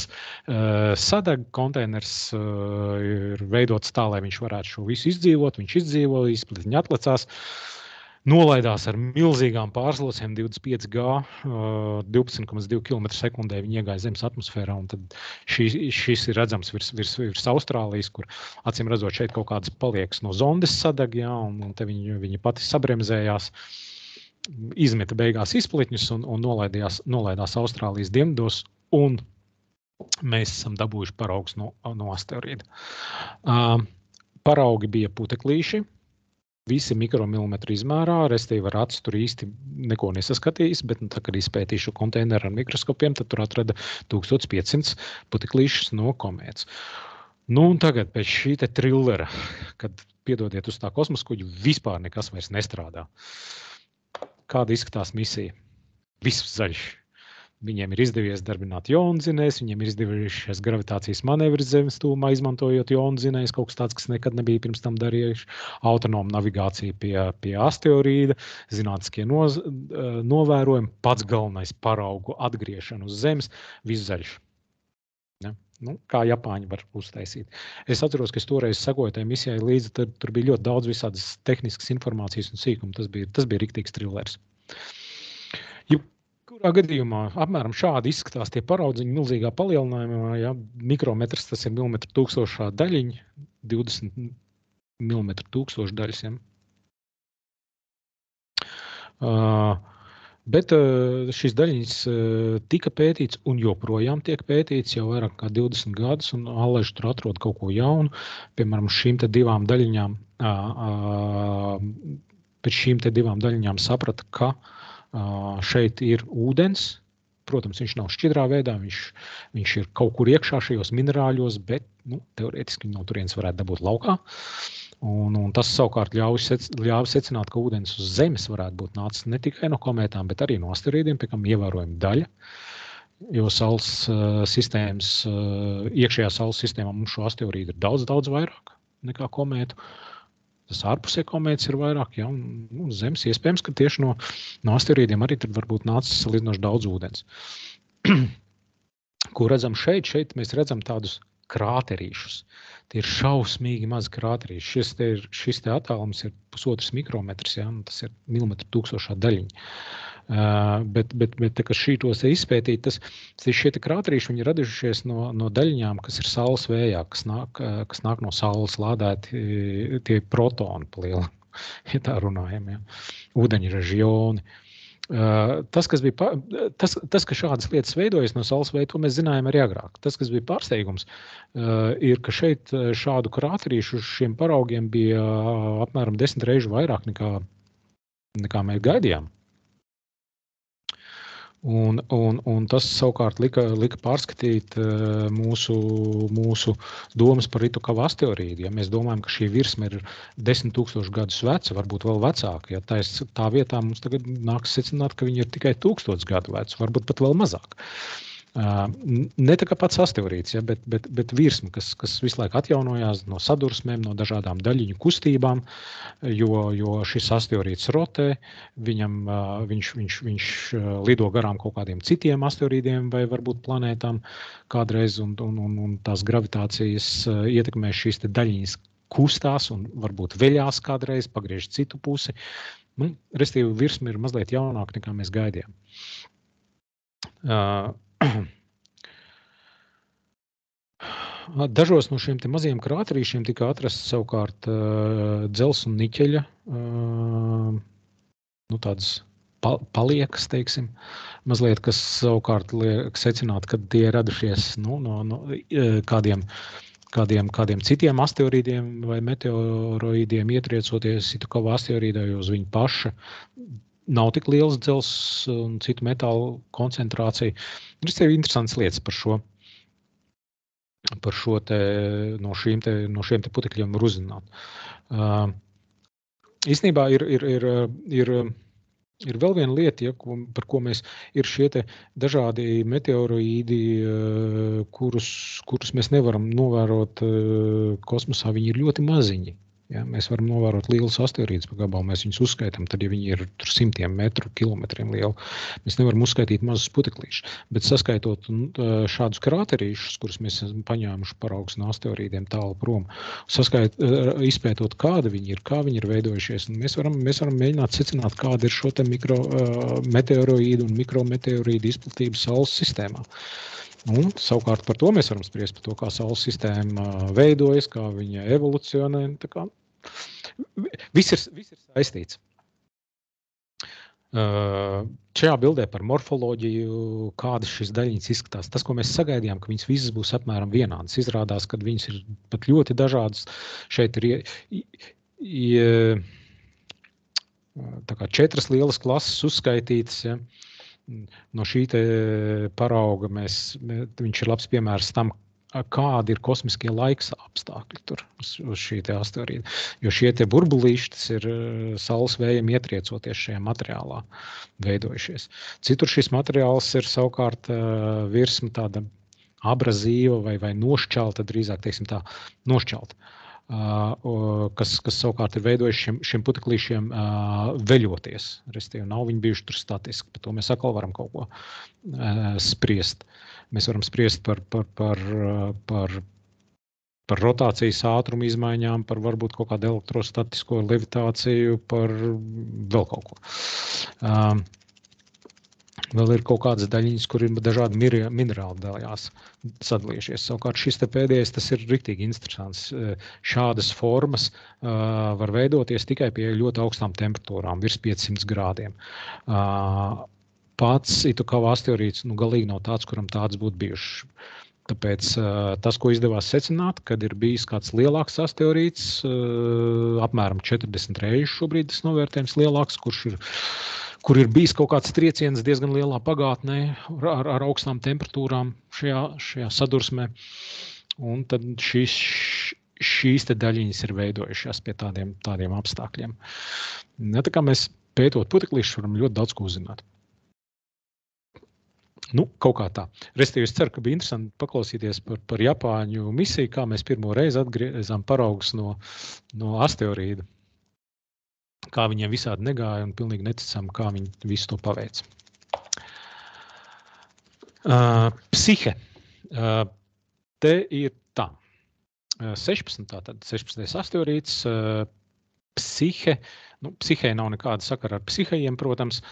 sadeg. Konteiners ir veidots tā, lai viņš varētu šo visu izdzīvot. Viņš izdzīvo, izplitiņi atlecās. nolaidās ar milzīgām pārslocēm 25G, 12,2 km/sekundē viņi iegāja Zemes atmosfērā, un tad šis ir redzams virs Austrālijas, kur acīm redzot šeit kaut kādas paliekas no zondes sadag, jā, un te viņi pati sabremzējās, izmeta beigās izpletņus un nolaidās Austrālijas dienvidos, un mēs esam dabūjuši paraugus no asteroīda. Paraugi bija puteklīši, visi mikromilimetru izmērā, restīvi ar aci tur īsti neko nesaskatījis, bet tā, kad izpētīju šo konteineru ar mikroskopiem, tad tur atrada 1500 puteklīšus no komētas. Nu, un tagad pēc šī te trillera, kad piedodiet uz tā kosmosa kuģi, vispār nekas vairs nestrādā. Kāda izskatās misija? Viss zaļš. Viņiem ir izdevies darbināt jonzinējus, viņiem ir izdevies gravitācijas manevris Zemes tūmā, izmantojot jonzinējus, kaut kas tāds, kas nekad nebija pirms tam darījuši, autonoma navigācija pie asteroīda, zinātniskie novērojumi, pats galvenais paraugu atgriešana uz Zemes, viss zaļš. Ja? Nu, kā Japāņi var uztaisīt. Es atceros, ka es toreiz sekoju tai misijai līdzi, tad tur bija ļoti daudz visādas tehniskas informācijas un sīkumu. Tas bija riktīgs trillers. Kurā gadījumā apmēram šādi izskatās tie paraudziņi milzīgā palielinājumā, ja mikrometrs tas ir milimetru tūkstošā daļiņa, 20 milimetru tūkstošu daļas. Ja. Bet šīs daļiņas tika pētīts un joprojām tiek pētīts jau vairāk kā 20 gadus, un Alleži tur atrod kaut ko jaunu. Piemēram, šīm te divām daļiņām, pēc šīm te divām daļiņām saprata, ka šeit ir ūdens. Protams, viņš nav šķidrā veidā, viņš ir kaut kur iekšā šajos minerāļos, bet teorētiski no turienes varētu dabūt laukā. Un tas savukārt ļāva secināt, ka ūdens uz Zemes varētu būt nācis ne tikai no komētām, bet arī no asteroīdiem, pie kam ievērojama daļa. Jo saules sistēmas, iekšējā saules sistēmā mums šo asteroīdu ir daudz vairāk nekā komētu. Tas ārpusē komētas ir vairāk, ja, un Zemes iespējams, ka tieši no asteroīdiem arī tad varbūt nācis salīdzinoši daudz ūdens. Ko redzam šeit? Šeit mēs redzam tādus krāterīšus. Tie ir šausmīgi mazi krāterīši. Šis te attālums ir 1,5 mikrometrs, ja, un tas ir milimetru tūkstošā daļiņa. Bet tā, ka šītos izpētīt, šie te krāterīši, viņi radušies no daļiņām, kas ir saules vējā, kas nāk no saules lādēti tie protoni palieli, ja tā runājam, ja. Ūdeņraži ioni. Tas, ka šādas lietas veidojas no saules vēja, to mēs zinājām arī agrāk. Tas, kas bija pārsteigums, ir, ka šeit šādu krāterīšu uz šiem paraugiem bija apmēram 10 reižu vairāk nekā mēs gaidījām. Un tas savukārt lika pārskatīt mūsu domas par Itokawa asteroīdu. Ja mēs domājam, ka šī virsma ir 10 000 gadus veca, varbūt vēl vecāka, ja tā vietā mums tagad nāks secināt, ka viņi ir tikai 1000 gadu veci, varbūt pat vēl mazāk. Ne tā kā pats asteroīds, ja, bet virsma, kas visu laiku atjaunojās no sadursmēm, no dažādām daļiņu kustībām, jo šis asteroīds rotē, viņš lido garām kaut kādiem citiem asteroīdiem vai varbūt planētām kādreiz, un tās gravitācijas ietekmē šīs te daļiņas kustās un varbūt veļās kādreiz, pagriež citu pusi. Restīvi, virsma ir mazliet jaunāka nekā mēs gaidījām. Dažos no šiem te maziem krāterīšiem tika atrasts savukārt dzels un niķeļa, tādas paliekas, teiksim, mazliet, kas savukārt liek secināt, ka tie radušies no kādiem citiem asteroīdiem vai meteoroīdiem ietriecoties Itokawa asteroīdā, jo uz viņa paša nav tik liels dzels un citu metālu koncentrācija. Ir interesants lietas par šo te no šiem te putekļiem var uzzināt. Īstenībā ir vēl viena lieta, ja, par ko mēs ir šie te dažādi meteoroīdi, kurus mēs nevaram novērot kosmosā, viņi ir ļoti maziņi. Ja, mēs varam novērot lielus asteroīdus pa gabalu, mēs viņus uzskaitam, tad, ja viņi ir tur simtiem metru, kilometriem lieli, mēs nevaram uzskaitīt mazus puteklīšus. Bet saskaitot šādus krāterīšus, kurus mēs esam paņēmuši paraugus no asteroīdiem tālu prom, izpētot, kāda viņi ir, kā viņi ir veidojušies, un mēs varam mēģināt secināt, kāda ir šo te mikrometeoroīdu un mikrometeorīdu izplatība Saules sistēmā. Un, savukārt par to mēs varam spriest par to, kā Saules sistēma veidojas, kā viņa evolucionē. Tā kā viss ir saistīts. Šajā bildē par morfoloģiju, kādas šīs daļiņas izskatās. Tas, ko mēs sagaidījām, ka viņas visas būs apmēram vienādas. Izrādās, ka viņas ir pat ļoti dažādas. Šeit ir tā kā 4 lielas klases uzskaitītas, ja. No šī te parauga viņš ir labs piemērs tam, kādi ir kosmiskie laiks apstākļi tur uz šī te asteroīda. Jo šie te burbulīši, tas ir saules vējiem ietriecoties šajā materiālā veidojušies. Citur šis materiāls ir savukārt virsma tāda abrazīva vai nošķelta, drīzāk teiksim tā, nošķelta. Kas savukārt ir veidojuši šiem puteklīšiem veļoties. Restīvi, nav viņi bijuši tur statiski, par to mēs atkal varam kaut ko spriest. Mēs varam spriest par rotācijas ātrumu izmaiņām, par varbūt kaut kādu elektrostatisko levitāciju, par vēl kaut ko. Vēl ir kaut kādas daļiņas, kur ir dažādi minerāli daļās sadalījušies. Savukārt šis te pēdējais, tas ir riktīgi interesants. Šādas formas var veidoties tikai pie ļoti augstām temperatūrām, virs 500 grādiem. Pats Itokawa asteroīds galīgi nav tāds, kuram tāds būtu bijuši. Tāpēc tas, ko izdevās secināt, kad ir bijis kāds lielāks asteroīds, apmēram 40 reizes šobrīd tas novērtējums lielāks, kur ir bijis kaut kāds trieciens diezgan lielā pagātnē ar augstām temperatūrām šajā sadursmē. Un tad šīs te daļiņas ir veidojušās pie tādiem apstākļiem. Ja, tā kā mēs pētot puteklīšus varam ļoti daudz ko uzzināt. Kaut kā tā. Restīvi, es ceru, ka bija interesanti paklausīties par Japāņu misiju, kā mēs pirmo reizi atgriezām paraugus no asteroīda. Kā viņiem visādi negāja un pilnīgi neticam, kā viņi visu to paveic. Psihe. Te ir tā. 16. asteroīds. Psihe. Psihei nav nekāda sakara ar psihejiem, protams.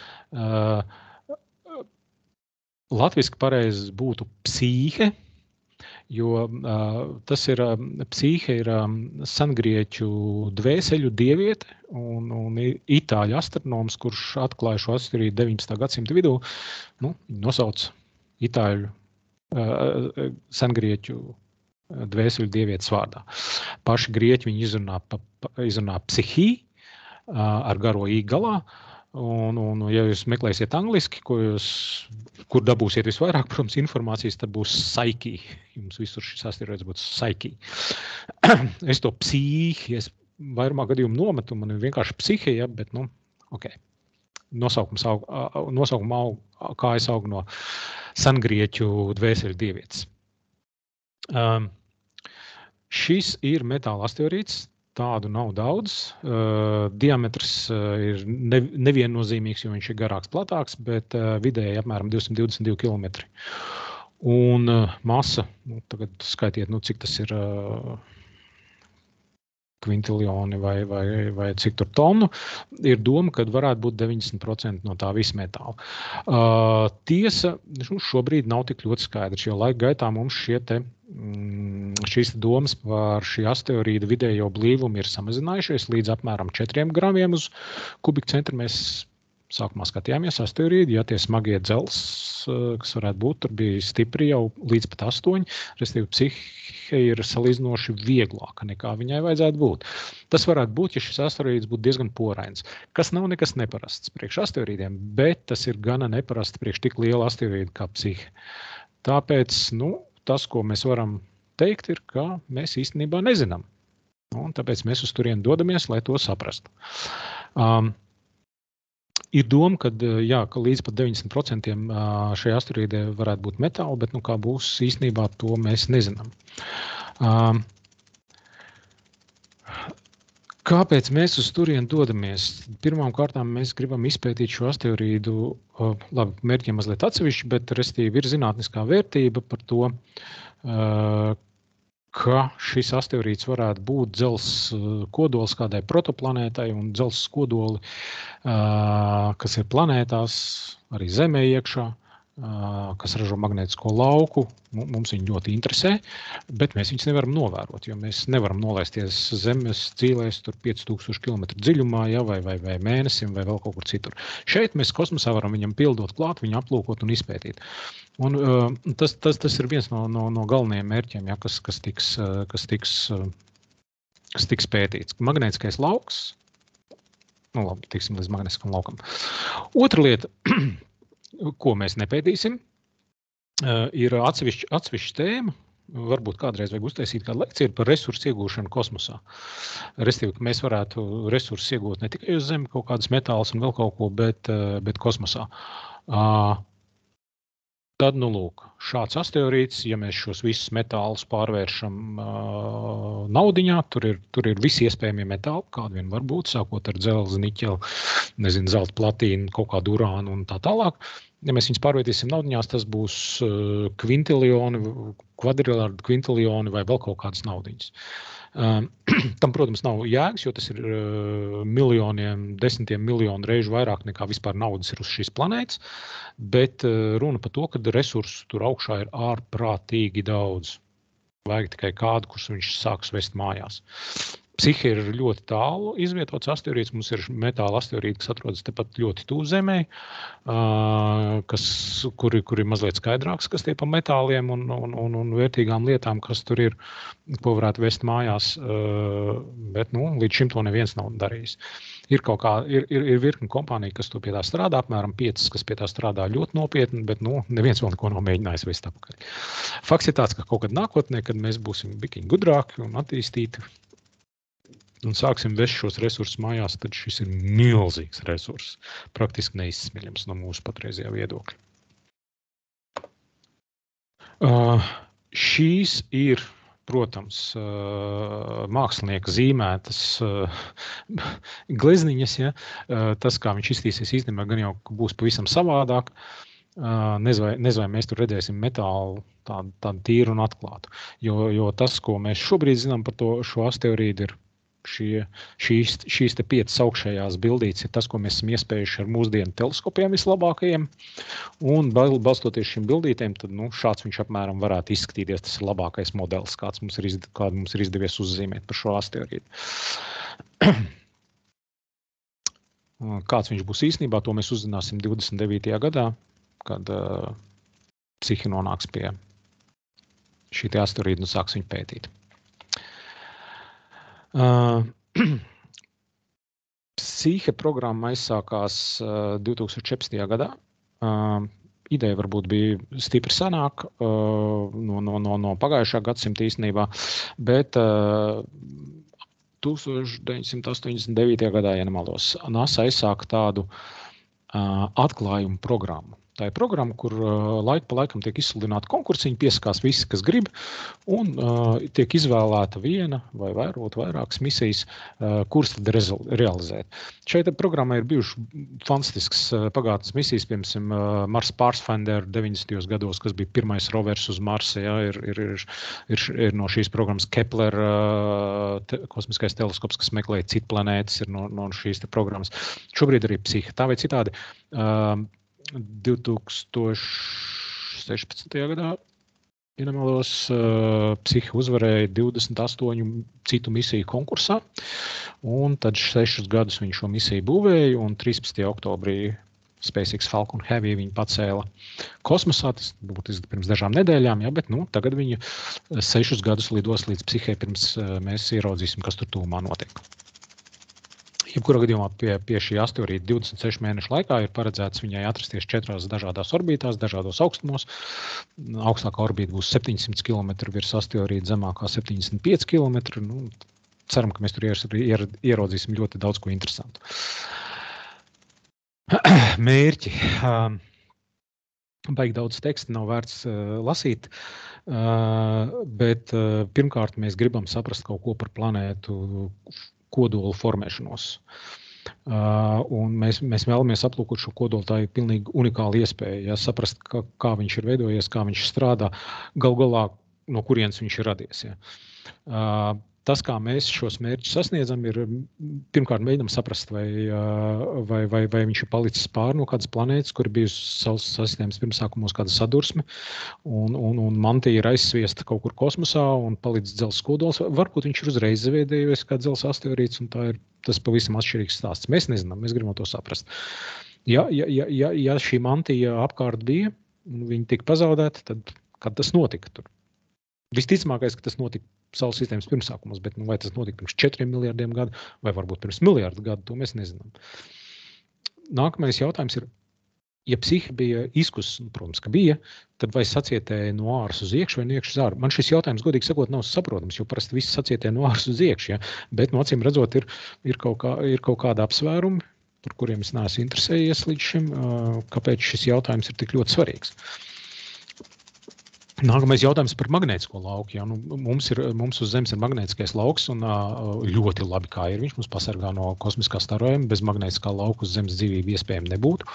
Latviski pareizi būtu psīhe, jo tas ir, psīhe ir sengrieķu dvēseļu dieviete un itāļu astronoms, kurš atklāja šo asteroīdu 19. gadsimta vidū, nosauc itāļu sengrieķu dvēseļu dievietes vārdā. Paši grieķi viņi izrunā psihī ar garo i galā. Un ja jūs meklēsiet angliski, kur dabūsiet visvairāk, protams, informācijas, tad būs psyche. Jums visur šis asteroīds būs psyche. Es to psīhi, es vairumā gadījumu nometu, man ir vienkārši psihe, ja, bet, ok. Nosaukuma kājas aug no sengrieķu dvēseļu dievietes. Šis ir metāla asteroīds. Tādu nav daudz. Diametrs ir neviennozīmīgs, jo viņš ir garāks, platāks, bet vidēji apmēram 222 km. Un masa, tagad skaitiet, cik tas ir kvintiljoni vai cik tur tonu, ir doma, ka varētu būt 90% no tā visa metāla. Tiesa, šobrīd nav tik ļoti skaidrs, jo laika gaitā mums šīs domas par šī asteroīda vidējo blīvumu ir samazinājušies līdz apmēram 4 gramiem uz kubikcentru. Mēs sākumā skatījāmies asteroīdi, ja tie smagie dzels, kas varētu būt, tur bija stipri jau līdz pat 8, restīvi psihe ir salīdzinoši vieglāka nekā viņai vajadzētu būt. Tas varētu būt, ja šis asteroīds būtu diezgan porains, kas nav nekas neparasts priekš asteroīdiem, bet tas ir gana neparasts priekš tik liela asteroīda kā psihe. Tāpēc, tas, ko mēs varam teikt, ir, ka mēs īstenībā nezinām. Un tāpēc mēs uz turieni dodamies, lai to saprastu. Ir doma, ka līdz pat 90% šajā asteroīdē varētu būt metāli, bet kā būs īstenībā, to mēs nezinām. Kāpēc mēs uz turieni dodamies? Pirmām kārtām mēs gribam izpētīt šo asteroīdu, labi, mērķiem mazliet atsevišķi, bet restīvi ir zinātniskā vērtība par to, ka šis asteroīds varētu būt dzelzs kodols kādai protoplanētai un dzelzs kodoli, kas ir planētās, arī Zemē iekšā, kas ražo magnētisko lauku. Mums viņi ļoti interesē, bet mēs viņus nevaram novērot, jo mēs nevaram nolaisties Zemes dzīlēs tur 5000 km dziļumā, ja, vai mēnesim, vai vēl kaut kur citur. Šeit mēs kosmosā varam viņam pildot klāt, viņu aplūkot un izpētīt. Un tas ir viens no galvenajiem mērķiem, ja, kas tiks pētīts. Magnētiskais lauks, nu labi, tiksim līdz magnētiskam laukam. Otra lieta, ko mēs nepētīsim, ir atsevišķa tēma. Varbūt kādreiz vajag uztaisīt kādu lekciju par resursu iegūšanu kosmosā. Restīvi, ka mēs varētu resursus iegūt ne tikai uz Zemi, kaut kādas metālus un vēl kaut ko, bet kosmosā. Tad, nu lūk, šāds asteroīds, ja mēs šos visus metālus pārvēršam naudiņā, tur ir visi iespējamie metāli, kādi vien var būt, sākot ar dzelzi, niķeli, zelta platīnu, kaut kādu urānu un tā tālāk. Ja mēs viņus pārvērtīsim naudiņās, tas būs kvintilioni, kvadrilārdi kvintilioni vai vēl kaut kādas naudiņas. Tam, protams, nav jēgas, jo tas ir miljoniem, desmitiem miljonu reižu vairāk nekā vispār naudas ir uz šīs planētas, bet runa par to, ka resursu tur augšā ir ārprātīgi daudz. Vajag tikai kādu, kurš viņš sāks vest mājās. Psihe ir ļoti tālu izvietots asteroīds. Mums ir metāla asteroīdi, kas atrodas tepat ļoti tuvu Zemē, kuri ir mazliet skaidrāks, kas tie pa metāliem un vērtīgām lietām, kas tur ir, ko varētu vest mājās, bet līdz šim to neviens nav darījis. Ir virkni kompānija, kas to pie tā strādā, apmēram 5, kas pie tā strādā ļoti nopietni, bet neviens vēl neko nav mēģinājis vest apakaļ. Fakts ir tāds, ka kaut kad nākotnē, kad mēs būsim bikiņi gudrāki un attīstīti, un sāksim vest šos resursus mājās, tad šis ir milzīgs resurss, praktiski neizsmeļams no mūsu patreizajā viedokļa. Šīs ir, protams, mākslinieka zīmētas glezniņas, ja? Tas, kā viņš iztīsies īstenībā, gan jau būs pavisam savādāk. Nezinu, vai mēs tur redzēsim metālu tādu tīru un atklātu, jo tas, ko mēs šobrīd zinām par šo asteroīdu, ir šīs te 5 augšējās bildītes ir tas, ko mēs esam iespējuši ar mūsdienu teleskopiem vislabākajiem, un balstoties šīm bildītēm, tad šāds viņš apmēram varētu izskatīties, tas ir labākais modelis, kādu mums ir izdevies uzzīmēt par šo asteroīdu. Kāds viņš būs īstenībā, to mēs uzzināsim 29. gadā, kad Psihe nonāks pie šī te asteroīda un sāks viņu pētīt. Psihe programma aizsākās 2014. gadā. Ideja varbūt bija stipri senāk no pagājušā gadsimta īstenībā, bet 1989. gadā, ja nemaldos, NASA aizsāka tādu atklājumu programmu. Tā ir programma, kur laiku pa laikam tiek izsludināti konkursiņi, piesakās visi, kas grib, un tiek izvēlēta viena vai vairākas misijas, kuras tad realizēt. Šeit programmā ir bijuši fantastisks pagātnes misijas, piemēram, Mars Pathfinder 90. gados, kas bija pirmais rovers uz Marsa, ja, ir no šīs programmas Kepler kosmiskais teleskops, kas meklē citu planētas, ir no šīs te programmas. Šobrīd arī Psihe, tā vai citādi. 2016. gadā, ja nemaldos, Psihe uzvarēja 28 citu misiju konkursā, un tad 6 gadus viņš šo misiju būvēja, un 13. oktobrī SpaceX Falcon Heavy viņu pacēla kosmosā, tas būtu pirms dažām nedēļām, ja, bet tagad viņa 6 gadus lidos līdz Psihe, pirms mēs ieraudzīsim, kas tur tūmā notiek. Jebkurā gadījumā pie šī asteroīda 26 mēnešu laikā ir paredzēts viņai atrasties 4 dažādās orbītās, dažādos augstumos. Augstākā orbīta būs 700 km virs asteroīda, zemākā 75 km. Ceram, ka mēs tur ieraudzīsim ļoti daudz ko interesantu. Mērķi. Baigi daudz teksta, nav vērts lasīt, bet pirmkārt mēs gribam saprast kaut ko par planētu, kodola formēšanos. Un mēs vēlamies aplūkot šo kodolu, tā ir pilnīgi unikāla iespēja, saprast, kā viņš ir veidojies, kā viņš strādā, galu galā, no kurienes viņš ir radies. Ja. Tas, kā mēs šos mērķus sasniedzam, ir pirmkārt mēģinām saprast, vai viņš ir palicis pāri no kādas planētas, kur ir bijusi Saules sistēmas pirmsākumos kāda sadursme, un mantija ir aizsviesta kaut kur kosmosā un palicis dzelzs kodols. Varbūt viņš ir uzreiz izveidojies kā dzelzs asteroīds, un tas pavisam atšķirīgs stāsts. Mēs nezinām, mēs gribam to saprast. Ja šī mantija apkārt bija, un viņa tika pazaudēta, tad kad tas notika tur? Visticamākais, ka tas notika Saules sistēmas pirmsākumos, bet vai tas notika pirms 4 miljardiem gadu, vai varbūt pirms miljardu gadu, to mēs nezinām. Nākamais jautājums ir, ja psihe bija izkusis, protams, ka bija, tad vai sacietēja no āras uz iekšu vai no iekšas uz āru? Man šis jautājums, godīgi sakot, nav saprotams, jo parasti visi sacietē no āras uz iekšu, ja? Bet no acīm redzot, ir kaut kāda apsvērumi, par kuriem es neesmu interesējies līdz šim, kāpēc šis jautājums ir tik ļoti svarīgs. Nākamais jautājums par magnētisko lauku. Ja? Mums uz Zemes ir magnētiskais lauks un ļoti labi kā ir. Viņš mums pasargā no kosmiskā starojuma. Bez magnētiskā lauka uz Zemes dzīvība iespējami nebūtu.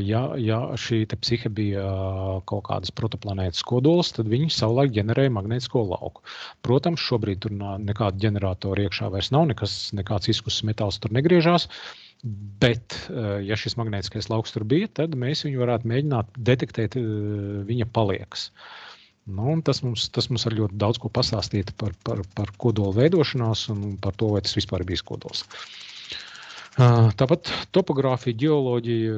Ja šī te psihe bija kaut kādas protoplanētas kodols, tad viņi savulaik ģenerēja magnētisko lauku. Protams, šobrīd tur nekāda ģeneratora iekšā vairs nav, nekāds izkusis metāls tur negriežās. Bet, ja šis magnētiskais lauks tur bija, tad mēs viņu varētu mēģināt detektēt viņa paliekas. Tas mums var ļoti daudz ko pastāstīt par kodolu veidošanās un par to, vai tas vispār ir bijis kodols. Tāpat topogrāfija, ģeoloģija,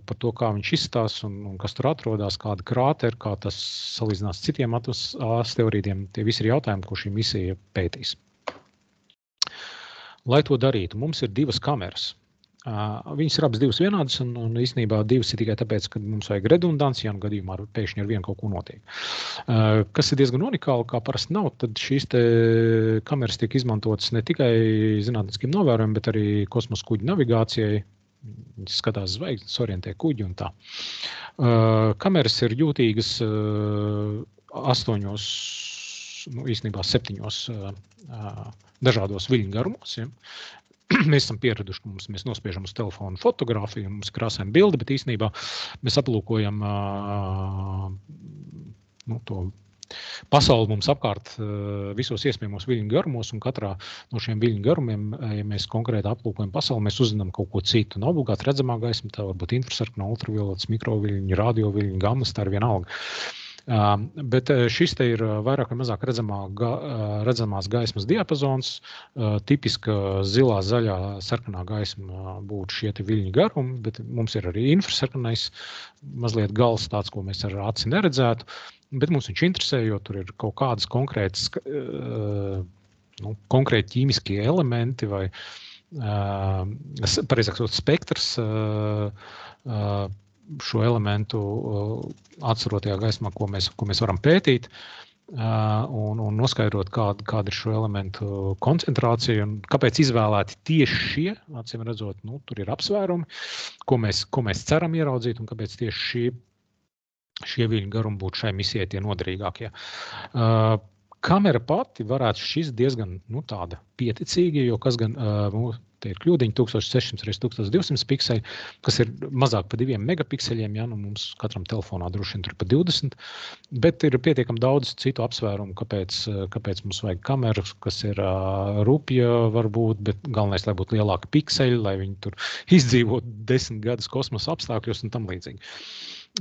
par to, kā viņš izstās un kas tur atrodas, kāda krāteri, kā tas salīdzinās citiem asteroīdiem, tie visi ir jautājumi, ko šī misija pētīs. Lai to darītu, mums ir 2 kameras. Viņas ir abas 2 vienādas, un īstenībā 2 ir tikai tāpēc, ka mums vajag redundanci, ja gadījumā pēkšņi ar vienu kaut ko notiek. Kas ir diezgan unikāli, kā parasti nav, tad šīs te kameras tiek izmantotas ne tikai zinātniskiem novērojumiem, bet arī kosmosa kuģu navigācijai. Viņas skatās zvaigznes, orientē kuģi un tā. Kameras ir jūtīgas 8, īstenībā 7 dažādos viļņu garumos. Ja. Mēs esam pieraduši, ka mēs nospiežam uz telefonu fotogrāfiju, mums ir krāsaina bilde, bet īstenībā mēs aplūkojam to pasauli mums apkārt visos iespējamos viļņu garumos, un katrā no šiem viļņu garumiem, ja mēs konkrēti aplūkojam pasauli, mēs uzzinām kaut ko citu. Nav obligāti redzamā gaisma, tā varbūt infrasarkana, ultravioletas, mikroviļņi, radioviļņi, gammas, tā ir vienalga. Bet šis te ir vairāk vai mazāk redzamās gaismas diapazons. Tipiska zilā, zaļā, sarkanā gaisma būtu šie te viļņu garumi, bet mums ir arī infrasarkanais mazliet gals tāds, ko mēs ar aci neredzētu. Bet mums viņš interesē, jo tur ir kaut kādas konkrētas, konkrēti ķīmiskie elementi vai, pareizāk sakot, spektrs šo elementu atcerotajā gaismā, ko mēs varam pētīt un noskaidrot, kāda ir šo elementu koncentrācija un kāpēc izvēlēti tieši šie, acīm redzot, tur ir apsvērumi, ko mēs ceram ieraudzīt un kāpēc tieši šie viļņu garumi būtu šai misijai tie noderīgākie. Kamera pati varētu šķist diezgan tāda pieticīga, jo kas gan, te ir kļūdiņi 1600 x 1200 pikseli, kas ir mazāk pa 2 megapikseļiem, ja, mums katram telefonā droši vien tur pa 20, bet ir pietiekami daudz citu apsvērumu, kāpēc mums vajag kameru, kas ir rupja varbūt, bet galvenais, lai būtu lielāka pikseļi, lai viņi tur izdzīvot 10 gadus kosmosa apstākļos un tam līdzīgi.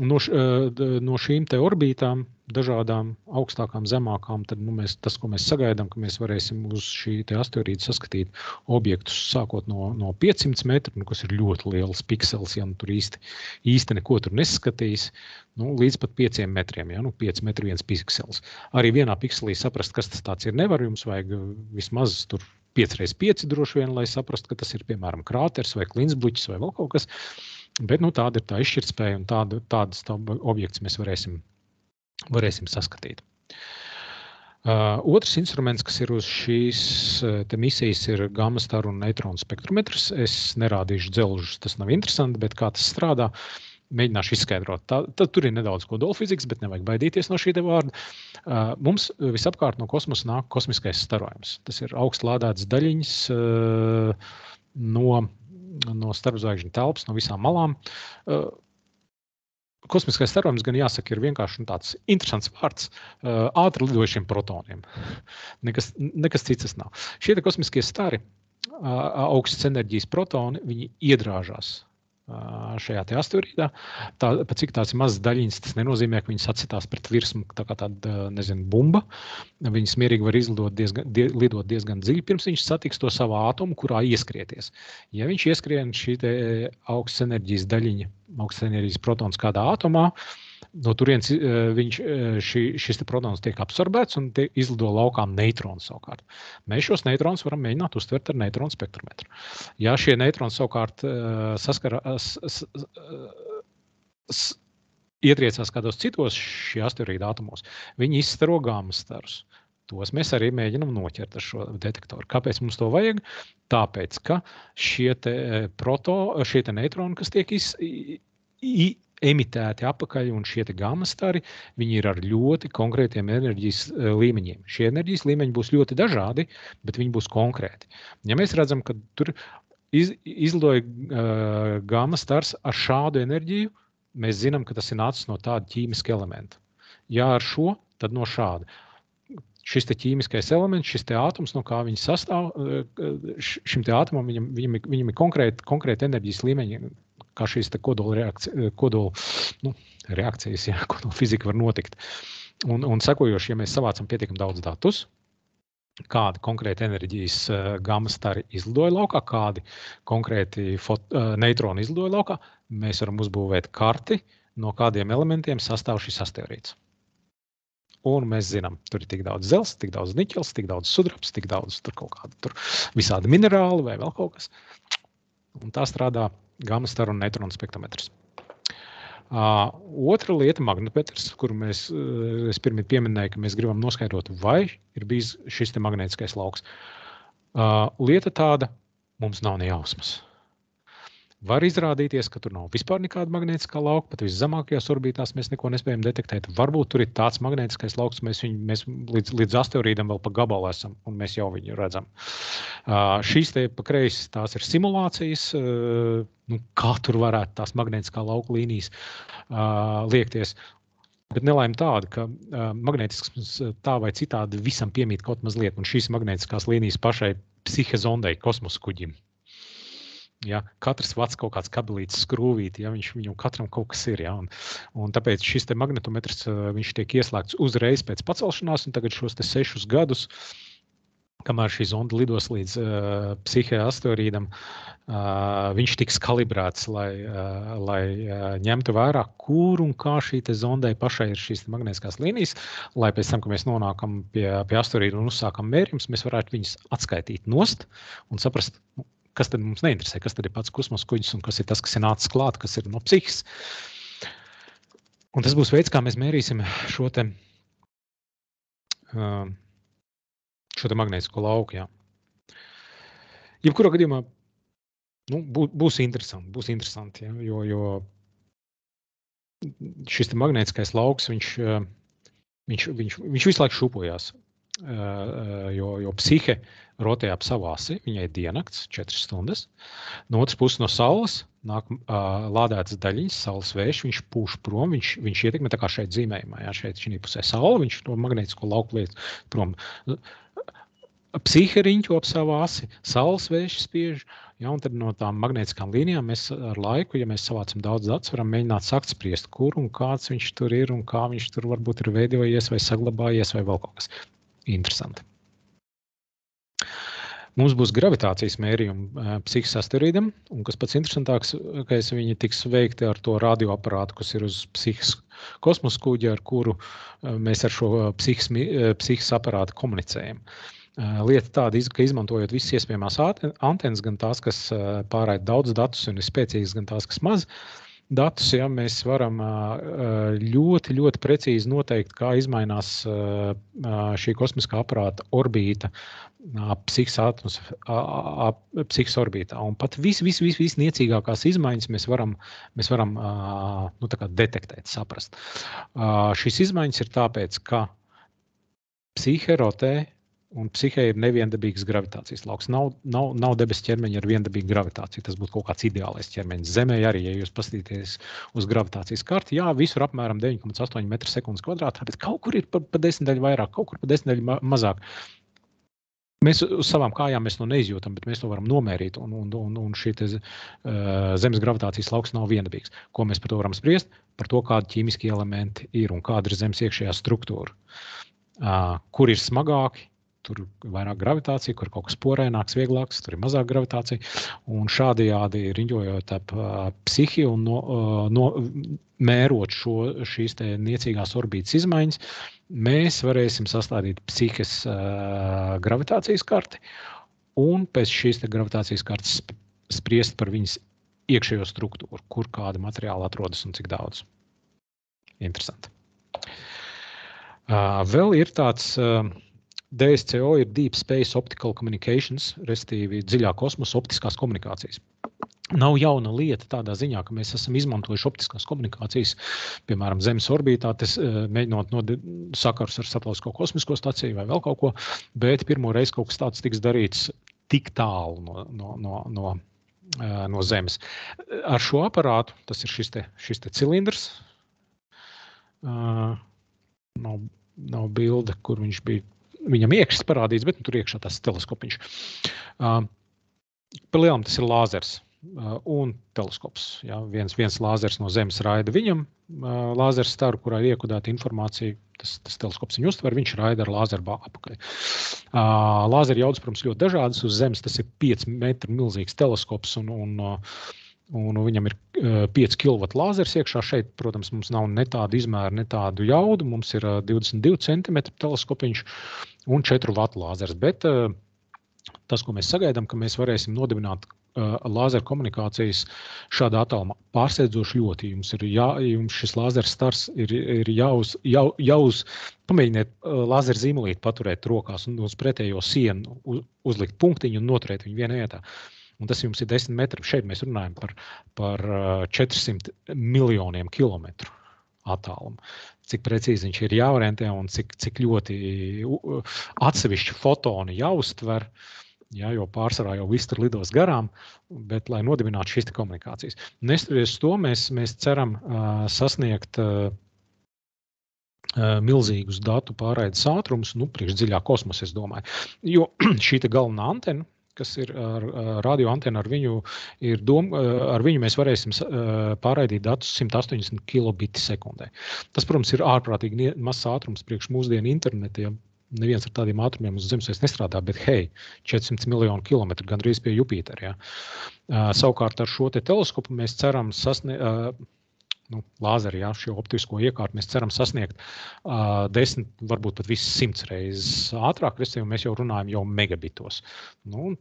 No šīm te orbītām, dažādām augstākām, zemākām, tad tas, ko mēs sagaidām, ka mēs varēsim uz šī te asteroīda saskatīt objektus sākot no 500 metru, kas ir ļoti liels piksels, ja tur īsti neko tur neskatīs, līdz pat 5 metriem, ja, 5 metri 1 piksels. Arī vienā pikselī saprast, kas tas tāds ir, nevar, jums vajag vismaz tur 5x5 droši vien, lai saprast, ka tas ir, piemēram, krāters vai klinsbluķis vai vēl kaut kas. Bet tāda ir tā izšķirtspēja un tādas objekts mēs varēsim saskatīt. Otrs instruments, kas ir uz šīs misijas, ir gamma staru un neutronu spektrometrs. Es nerādīšu dzelžus, tas nav interesanti, bet kā tas strādā. Mēģināšu izskaidrot. Tad tur ir nedaudz kodolfizikas, bet nevajag baidīties no šī te vārda. Mums visapkārt no kosmosa nāk kosmiskais starojums. Tas ir augsts lādētas daļiņas no starpzvaigžņu telpas, no visām malām. Kosmiskais starojums, gan jāsaka, ir vienkārši tāds interesants vārds ātri lidojušiem protoniem. Nekas cits nav. Šie te kosmiskie stari, augstas enerģijas protoni, viņi iedrāžās šajā te asteroīdā. Pat cik tās ir mazas daļiņas, tas nenozīmē, ka viņas atsitās pret virsmu tā kā tāda, bumba. Viņas mierīgi var lidot diezgan dziļi, pirms viņš satiks to savu ātomu, kurā ieskrieties. Ja viņš ieskrien šī te augstas enerģijas daļiņa, augstas enerģijas protons kādā ātomā, no turienes šis te protons tiek absorbēts un izlido laukā neitronu savukārt. Mēs šos neitronus varam mēģināt uztvert ar neitronu spektrometru. Ja šie neitroni savukārt ietriecās kādos citos šī asteroīda atomos, viņi izstaro gamma starus. Tos mēs arī mēģinam noķert ar šo detektoru. Kāpēc mums to vajag? Tāpēc, ka šie te neitroni, kas tiek emitēti apakaļ un šie te gamma stari, viņi ir ar ļoti konkrētiem enerģijas līmeņiem. Šie enerģijas līmeņi būs ļoti dažādi, bet viņi būs konkrēti. Ja mēs redzam, ka tur izlidoja gamma stars ar šādu enerģiju, mēs zinām, ka tas ir nācis no tāda ķīmiska elementa. Ja ar šo, tad no šāda. Šis te ķīmiskais elements, šis te ātums, no kā viņi sastāv, šim te ātomam viņam ir konkrēti enerģijas līmeņi, kā šīs te kodola reakcijas, kodola fizika var notikt. Un sekojoši, ja mēs savācam pietiekam daudz datus, kādi konkrēti enerģijas gamma stari izlidoja laukā, kādi konkrēti neitroni izlidoja laukā, mēs varam uzbūvēt karti, no kādiem elementiem sastāv šis asteroīds. Un mēs zinām, tur ir tik daudz zels, tik daudz niķels, tik daudz sudrabs, tik daudz tur kaut kādi tur visādi minerāli vai vēl kaut kas. Un tā strādā gamma staru un neitronu spektrometrs. Otra lieta magnetometrs, kuru es pirmīt pieminēju, ka mēs gribam noskaidrot, vai ir bijis šis te magnētiskais lauks. Lieta tāda, mums nav ne jausmas. Var izrādīties, ka tur nav vispār nekāda magnētiskā lauka, pat viszemākajās orbītās mēs neko nespējam detektēt. Varbūt tur ir tāds magnētiskais lauks, mēs līdz asteroīdam vēl pa gabalu esam, un mēs jau viņu redzam. Šīs te pa kreisi tās ir simulācijas, kā tur varētu tās magnētiskā lauka līnijas liekties. Bet nelaime tāda, ka magnētisks tā vai citādi visam piemīt kaut mazliet, un šīs magnētiskās līnijas pašai psihe zondei kosmosa kuģim. Ja, katrs vats kaut kāds kabelīts skrūvīti, ja, viņam katram kaut kas ir. Ja, un tāpēc šis te magnetometrs viņš tiek ieslēgts uzreiz pēc pacelšanās, un tagad šos te 6 gadus, kamēr šī zonda lidos līdz psihe asteroīdam, viņš tiks kalibrēts, lai ņemtu vērā, kur un kā šī te zondai pašai ir šīs magnētiskās līnijas, lai pēc tam, kad mēs nonākam pie asteroīda un uzsākam mērījums, mēs varētu viņus atskaitīt nost un saprast, kas tad mums neinteresē, kas tad ir pats kosmosa kuģis un kas ir tas, kas ir nācis klāt, kas ir no psihes. Un tas būs veids, kā mēs mērīsim šo te magnētisko lauku. Jā. Jebkurā gadījumā būs interesanti, jā, jo šis te magnētiskais lauks, viņš visu laiku šūpojās. Jo psihe rotē ap savu asi, viņai diennakts 4 stundas. No otras puses no Saules nāk lādētas daļiņas, Saules vējš, viņš pūš prom, viņš ietekmē tā kā šeit zīmējumā, jā, šeit šī pusē Saule, viņš to magnētisko lauku liet prom. Psihe riņķo ap savu asi, Saules vējš spiež, jā, un tad no tām magnētiskām līnijām mēs ar laiku, ja mēs savācam daudz datus, varam mēģināt sakt spriest, kur un kāds viņš tur ir un kā viņš tur varbūt ir veidojies vai saglabājies vai vēl kaut kas. Interesanti. Mums būs gravitācijas mērījumi psihes asteroīdam, un kas pats interesantāks, ka viņi tiks veikti ar to radioaparātu, kas ir uz psihes kosmosa kuģi, ar kuru mēs ar šo psihes aparātu komunicējam. Lieta tāda, ka izmantojot visas iespējamās antenas, gan tās, kas pārraida daudz datus un ir spēcīgas, gan tās, kas maz, datus, ja, mēs varam ļoti, ļoti precīzi noteikt, kā izmainās šī kosmiskā aparāta orbīta psihikas orbītā. Un pat visniecīgākās izmaiņas mēs varam nu, tā kā detektēt, saprast. Šīs izmaiņas ir tāpēc, ka psihe rotē, un psihē ir neviendabīgs gravitācijas lauks. Nav debesu ķermeņa ar viendabīgu gravitāciju. Tas būtu kaut kāds ideālais ķermeņs. Zemē arī, ja jūs paskatīties uz gravitācijas karti, jā, visur apmēram 9,8 metru sekundes kvadrātā, bet kaut kur ir pa 10 daļu vairāk, kaut kur pa 10 daļu mazāk. Mēs uz savām kājām mēs to neizjūtam, bet mēs to varam nomērīt, un šī Zemes gravitācijas lauks nav viendabīgs. Ko mēs par to varam spriest? Par to, kādi ķīmiskie elementi ir un kāda ir Zemes iekšējā struktūra. Kur ir smagāki, tur vairāk gravitācija, kur kaut kas porēnāks, vieglāks, tur ir mazāk gravitācija. Un šādajādi riņķojot ap psihi un mērot šīs te niecīgās orbītas izmaiņas, mēs varēsim sastādīt psihes gravitācijas karti un pēc šīs te gravitācijas kartes spriest par viņas iekšējo struktūru, kur kāda materiāla atrodas un cik daudz. Interesanti. Vēl ir tāds DSCO ir Deep Space Optical Communications, respektīvi dziļā kosmosa optiskās komunikācijas. Nav jauna lieta tādā ziņā, ka mēs esam izmantojuši optiskās komunikācijas, piemēram, Zemes orbītā, mēģinot sakars ar Starptautisko kosmisko staciju vai vēl kaut ko, bet pirmo reizi kaut kas tāds tiks darīts tik tālu no Zemes. Ar šo aparātu, tas ir šis te cilindrs, nav bilde, kur viņš bija. Viņam iekšas parādīts, bet tur iekšā tas teleskopiņš. Par lielam tas ir lāzers un teleskops. Ja, viens lāzers no Zemes raida viņam lāzers staru, kurā ir iekodēta informācija. Tas teleskops viņu uztver, viņš raida ar lāzeru apakaļ. Lāzeru jaudas, protams, ļoti dažādas. Uz Zemes tas ir 5 metru milzīgs teleskops un viņam ir 5 kW lāzers iekšā. Šeit, protams, mums nav ne tādu izmēru, ne tādu jaudu. Mums ir 22 cm teleskopiņš un 4 W lāzers. Bet tas, ko mēs sagaidām, ka mēs varēsim nodibināt lāzeru komunikācijas šādā attālumā pārsteidzoši ļoti. Jums šis lāzeru stars ir jāuz pamēģiniet lāzeru zīmolīti paturēt rokās un uz pretējo sienu uzlikt punktiņu un noturēt viņu vienā vietā. Un tas jums ir 10 metri. Šeit mēs runājam par 400 miljoniem kilometru attālumu. Cik precīzi viņš ir jāorientē un cik ļoti atsevišķi fotoni jāuztver, ja, jo pārsvarā jau viss tur lidos garām, bet lai nodibinātu šīs komunikācijas. Neskatoties to, mēs ceram sasniegt milzīgus datu pārraides ātrumus, priekš dziļā kosmosa, es domāju. Jo šī te galvenā antena, kas ir radio antena, ar viņu mēs varēsim pārraidīt datus 180 kilobiti sekundē. Tas, protams, ir ārprātīgi mazs ātrums priekš mūsdienu interneta, ja neviens ar tādiem ātrumiem uz Zemes nestrādā, bet 400 miljonu kilometru gandrīz pie Jupitera. Ja. Savukārt ar šo te teleskopu mēs ceram sasniegt, lāzeri, ja, šo optisko iekārtu, mēs ceram sasniegt 10, varbūt pat visas 100 reizes ātrāk, respektīvi mēs jau runājam jau megabitos.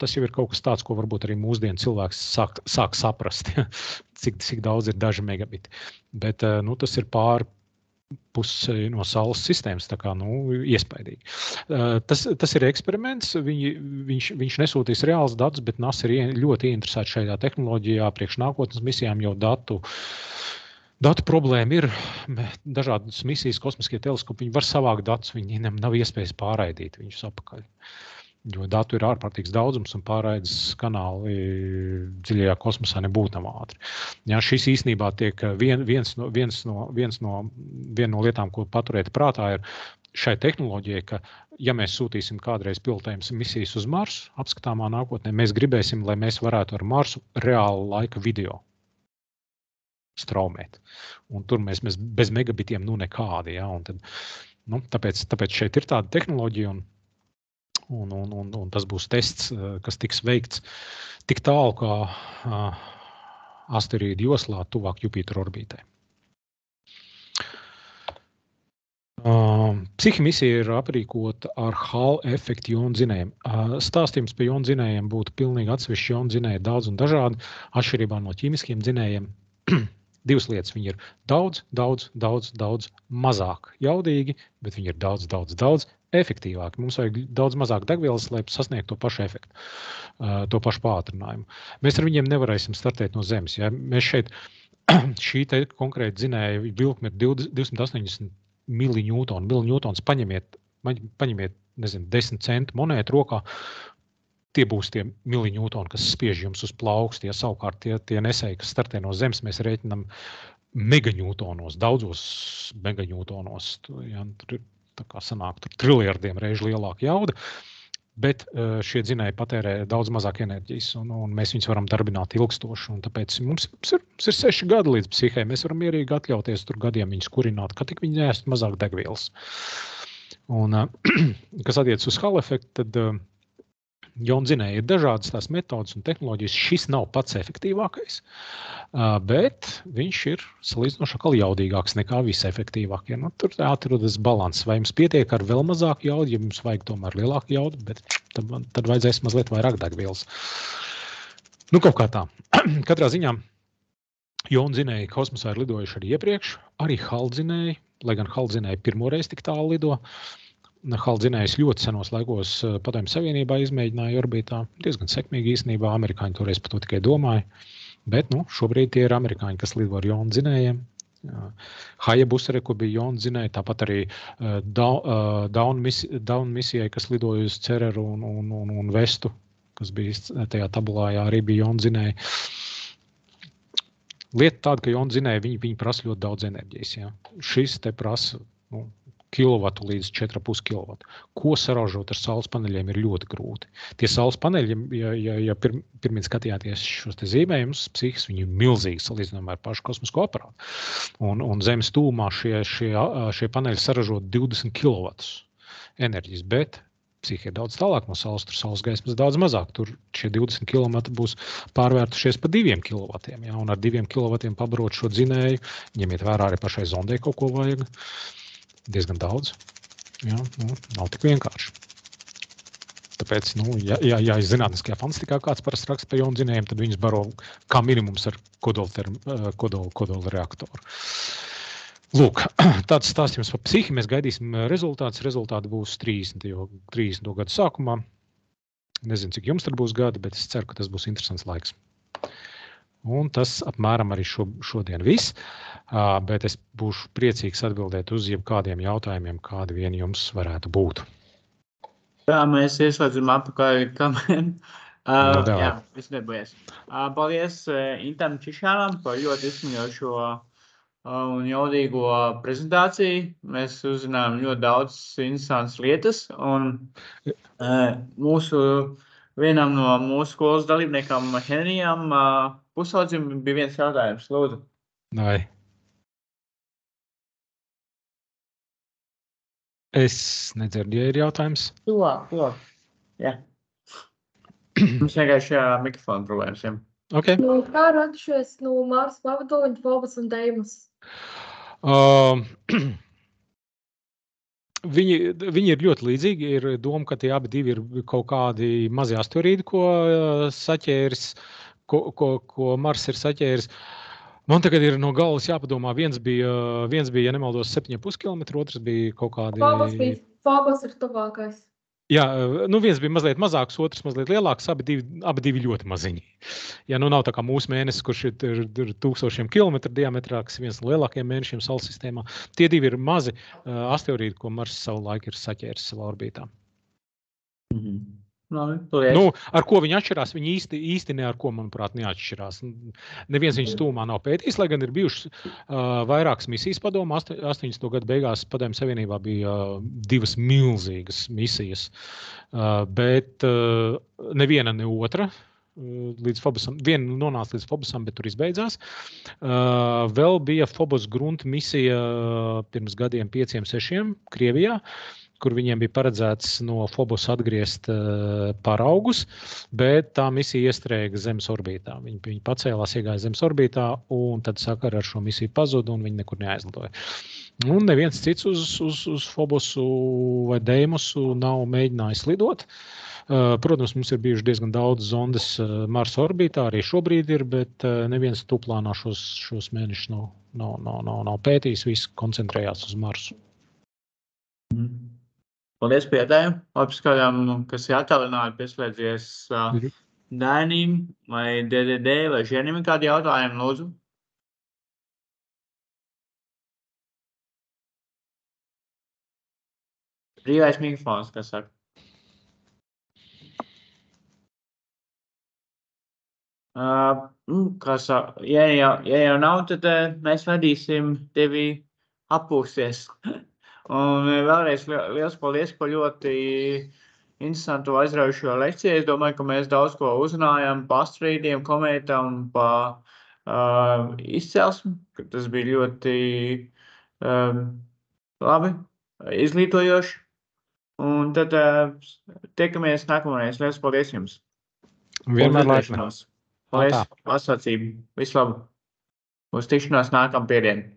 Tas jau ir kaut kas tāds, ko varbūt arī mūsdienu cilvēks sāk saprast, ja, cik daudz ir daži megabiti. Bet tas ir pār pusi no Saules sistēmas, tā kā, iespaidīgi. Tas ir eksperiments, viņš nesūtīs reāls datus, bet NASA ir ļoti interesēta šajā tehnoloģijā, priekš nākotnes misijām jau Datu problēma ir, dažādas misijas, kosmiskie teleskopi, viņi var savākt datus, viņiem nav iespējas pārraidīt viņus apakaļ. Jo datu ir ārprātīgs daudzums un pārraides kanāli dziļajā kosmosā nebūtu nav ātri. Ja, šis īstenībā tiek viena no lietām, ko paturēt prātā, ir šai tehnoloģijai, ka ja mēs sūtīsim kādreiz pilotējums misijas uz Marsu, apskatāmā nākotnē, mēs gribēsim, lai mēs varētu ar Marsu reāla laika video straumēt. Un tur mēs bez megabitiem nekādi. Ja? Un tad, tāpēc šeit ir tāda tehnoloģija un tas būs tests, kas tiks veikts tik tālu, kā asteroīdu joslā tuvāk Jupitera orbītē. Psihi misija ir aprīkota ar Hall efektu jonu dzinējiem. Stāstījums par jonu dzinējiem būtu pilnīgi atsevišķi jonu dzinēji daudz un dažādi, atšķirībā no ķīmiskiem dzinējiem. Divas lietas, viņi ir daudz mazāk jaudīgi, bet viņi ir daudz efektīvāki. Mums vajag daudz mazāk degvielas, lai sasniegtu to pašu efektu, to pašu pātrinājumu. Mēs ar viņiem nevarēsim startēt no zemes. Ja? Mēs šeit, šī te konkrēti dzinēja vilkme ir 280 miliņūtoni. Miliņūtons paņemiet, nezinu, 10 centu monētu rokā, tie būs tie miliņūtoni, kas spiež jums uz plaukstu. Ja savukārt tie nesēji, kas startē no zemes, mēs rēķinām megaņūtonos, daudzos megaņūtonos. Ja, tur tā kā sanāk tur triljardiem reižu lielāka jauda, bet šie dzinēji patērē daudz mazāk enerģijas, un mēs viņus varam darbināt ilgstoši. Un tāpēc mums ir 6 gadi līdz psihē. Mēs varam mierīgi atļauties tur gadiem viņus kurināt, ka tik viņi ēst mazāk degvielas. Un, kas attiec uz Hall efektu, tad jaundzinēji ir dažādas tās metodas un tehnoloģijas. Šis nav pats efektīvākais, bet viņš ir salīdzinoši atkal jaudīgāks nekā visefektīvākie. Nu, tur atrodas balans. Vai jums pietiek ar vēl mazāku jaudu, ja jums vajag tomēr lielāku jaudu, bet tad vajadzēs mazliet vairāk degvielas. Nu, kaut kā tā. Katrā ziņā jaundzinēji kosmosā ir lidojuši arī iepriekš, arī Hall dzinēji, lai gan Hall dzinēji pirmoreiz tik tālu lido. Hall dzinējs ļoti senos laikos Padomju Savienībā izmēģināja orbītā. Diezgan sekmīgi īstenībā. Amerikāņi toreiz par to tikai domāja. Bet šobrīd tie ir amerikāņi, kas lido ar jaundzinējiem. Hayabusa, kur bija jaundzinēji, tāpat arī Dawn misijai, kas lidoja uz Cereru un Vestu, kas bija tajā tabulājā, arī bija jaundzinēji. Lieta tāda, ka jaundzinēji viņi prasa ļoti daudz enerģijas. Ja. Šis te prasa kilovatu līdz 4,5 kilovatu. Ko saražot ar saules paneļiem ir ļoti grūti. Tie saules paneļi, ja pirmīt skatījāties šos te zīmējumus, psihis, viņi ir milzīgi salīdzinājumā ar pašu kosmisko aparātu. Un Zemes tūmā šie paneļi saražot 20 kilovatus enerģijas, bet psihi ir daudz tālāk no saules, tur saules gaismas daudz mazāk. Tur šie 20 kilovati būs pārvērtušies pa 2 kilovatiem. Ja? Un ar 2 kilovatiem pabarot šo dzinēju, ņemiet vērā arī pašai zondē kaut ko vajag. Diezgan daudz. Ja, nav tik vienkārši. Tāpēc, ja zinātniskajā fantastikā kāds parasti raksta par jaundzinējiem, tad viņus baro kā minimums ar kodola reaktoru. Lūk, tāds stāstījums par psihi. Mēs gaidīsim rezultātus. Rezultāti būs 30. gadu sākumā. Nezinu, cik jums tad būs gadi, bet es ceru, ka tas būs interesants laiks. Un tas apmēram arī šodien viss, bet es būšu priecīgs atbildēt uz jebkādiem jautājumiem, kādi vien jums varētu būt. Tā, mēs ieslēdzam apakaļ kamerām. Jā, viss darbojas. Paldies Intam Čišānam par ļoti izsmeļošo un jaudīgo prezentāciju. Mēs uzzinājām ļoti daudz interesantas lietas, un vienam no mūsu skolas dalībniekam Henrijam Pusaudzim bija viens jautājums, lūdzu. Vai. Es nedzirdu, ja ir jautājums. Jā. Mums vienkārši mikrofona problēmas, jā. Okay. Kā radušies no Marsa pavadoņi, Phobos un Deimos? Viņi ir ļoti līdzīgi. Ir doma, ka tie abi divi ir kaut kādi mazi asteroīdi, ko saķēris, ko Mars ir saķēris. Man tagad ir no galvas jāpadomā. Viens bija, ja nemaldos, 7,5 km, otrs bija kaut kādi... Phobos ir tuvākais. Jā, viens bija mazliet mazāks, otrs mazliet lielāks, abi divi ļoti maziņi. Ja nav tā kā mūsu mēnesis, kurš ir 1000 kilometru diametrā, kas ir viens no lielākajiem mēnešiem Saules sistēmā. Tie divi ir mazi asteroīdi, ko Mars savu laiku ir saķēris savā orbītā. Ar ko viņi atšķirās? Viņi īsti ne ar ko, manuprāt, neatšķirās. Neviens viņas tūmā nav pētījis, lai gan ir bijušas vairākas misijas padomā. 80. gadu beigās Padomju Savienībā bija 2 milzīgas misijas, bet neviena ne otra. Līdz Phobosam, viena nonāca līdz Phobosam, bet tur izbeidzās. Vēl bija Phobos grunta misija pirms gadiem 5-6 Krievijā, kur viņiem bija paredzēts no Phobos atgriezt paraugus, bet tā misija iestrēga Zemes orbītā. Viņi pacēlās, iegāja Zemes orbītā, un tad sakara ar šo misiju pazuda, un viņi nekur neaizlidoja. Un neviens cits uz Phobosu vai Deimosu nav mēģinājis lidot. Protams, mums ir bijuši diezgan daudz zondes Marsa orbītā, arī šobrīd ir, bet neviens tuplānā šos mēnešus nav pētījis, viss koncentrējās uz Marsu. Paldies par jautājumu. Apskatām, kas ir attālināti, pieslēdzies Dainim vai DDD vai Ženim kādi jautājumi, lūdzu. Brīvais mikrofons, kas saka. Ja jau nav, tad mēs vadīsim tevi appūsties. Un vēlreiz liels paldies par ļoti interesantu aizraujošo lekciju. Es domāju, ka mēs daudz ko uzrunājam par asteroīdiem, komētām, par izcelsmi, ka tas bija ļoti labi, izglītojoši. Un tad tiekamies nākamreiz. Liels paldies jums! Vienmēr laipni. Paldies, pasācību. Visu labu. Uz tikšanos nākamā piedienu.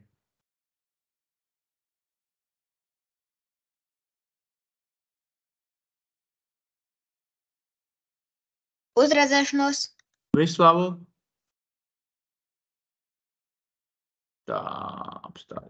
Uzredzēšanos. Visu labu. Tā, apstāj.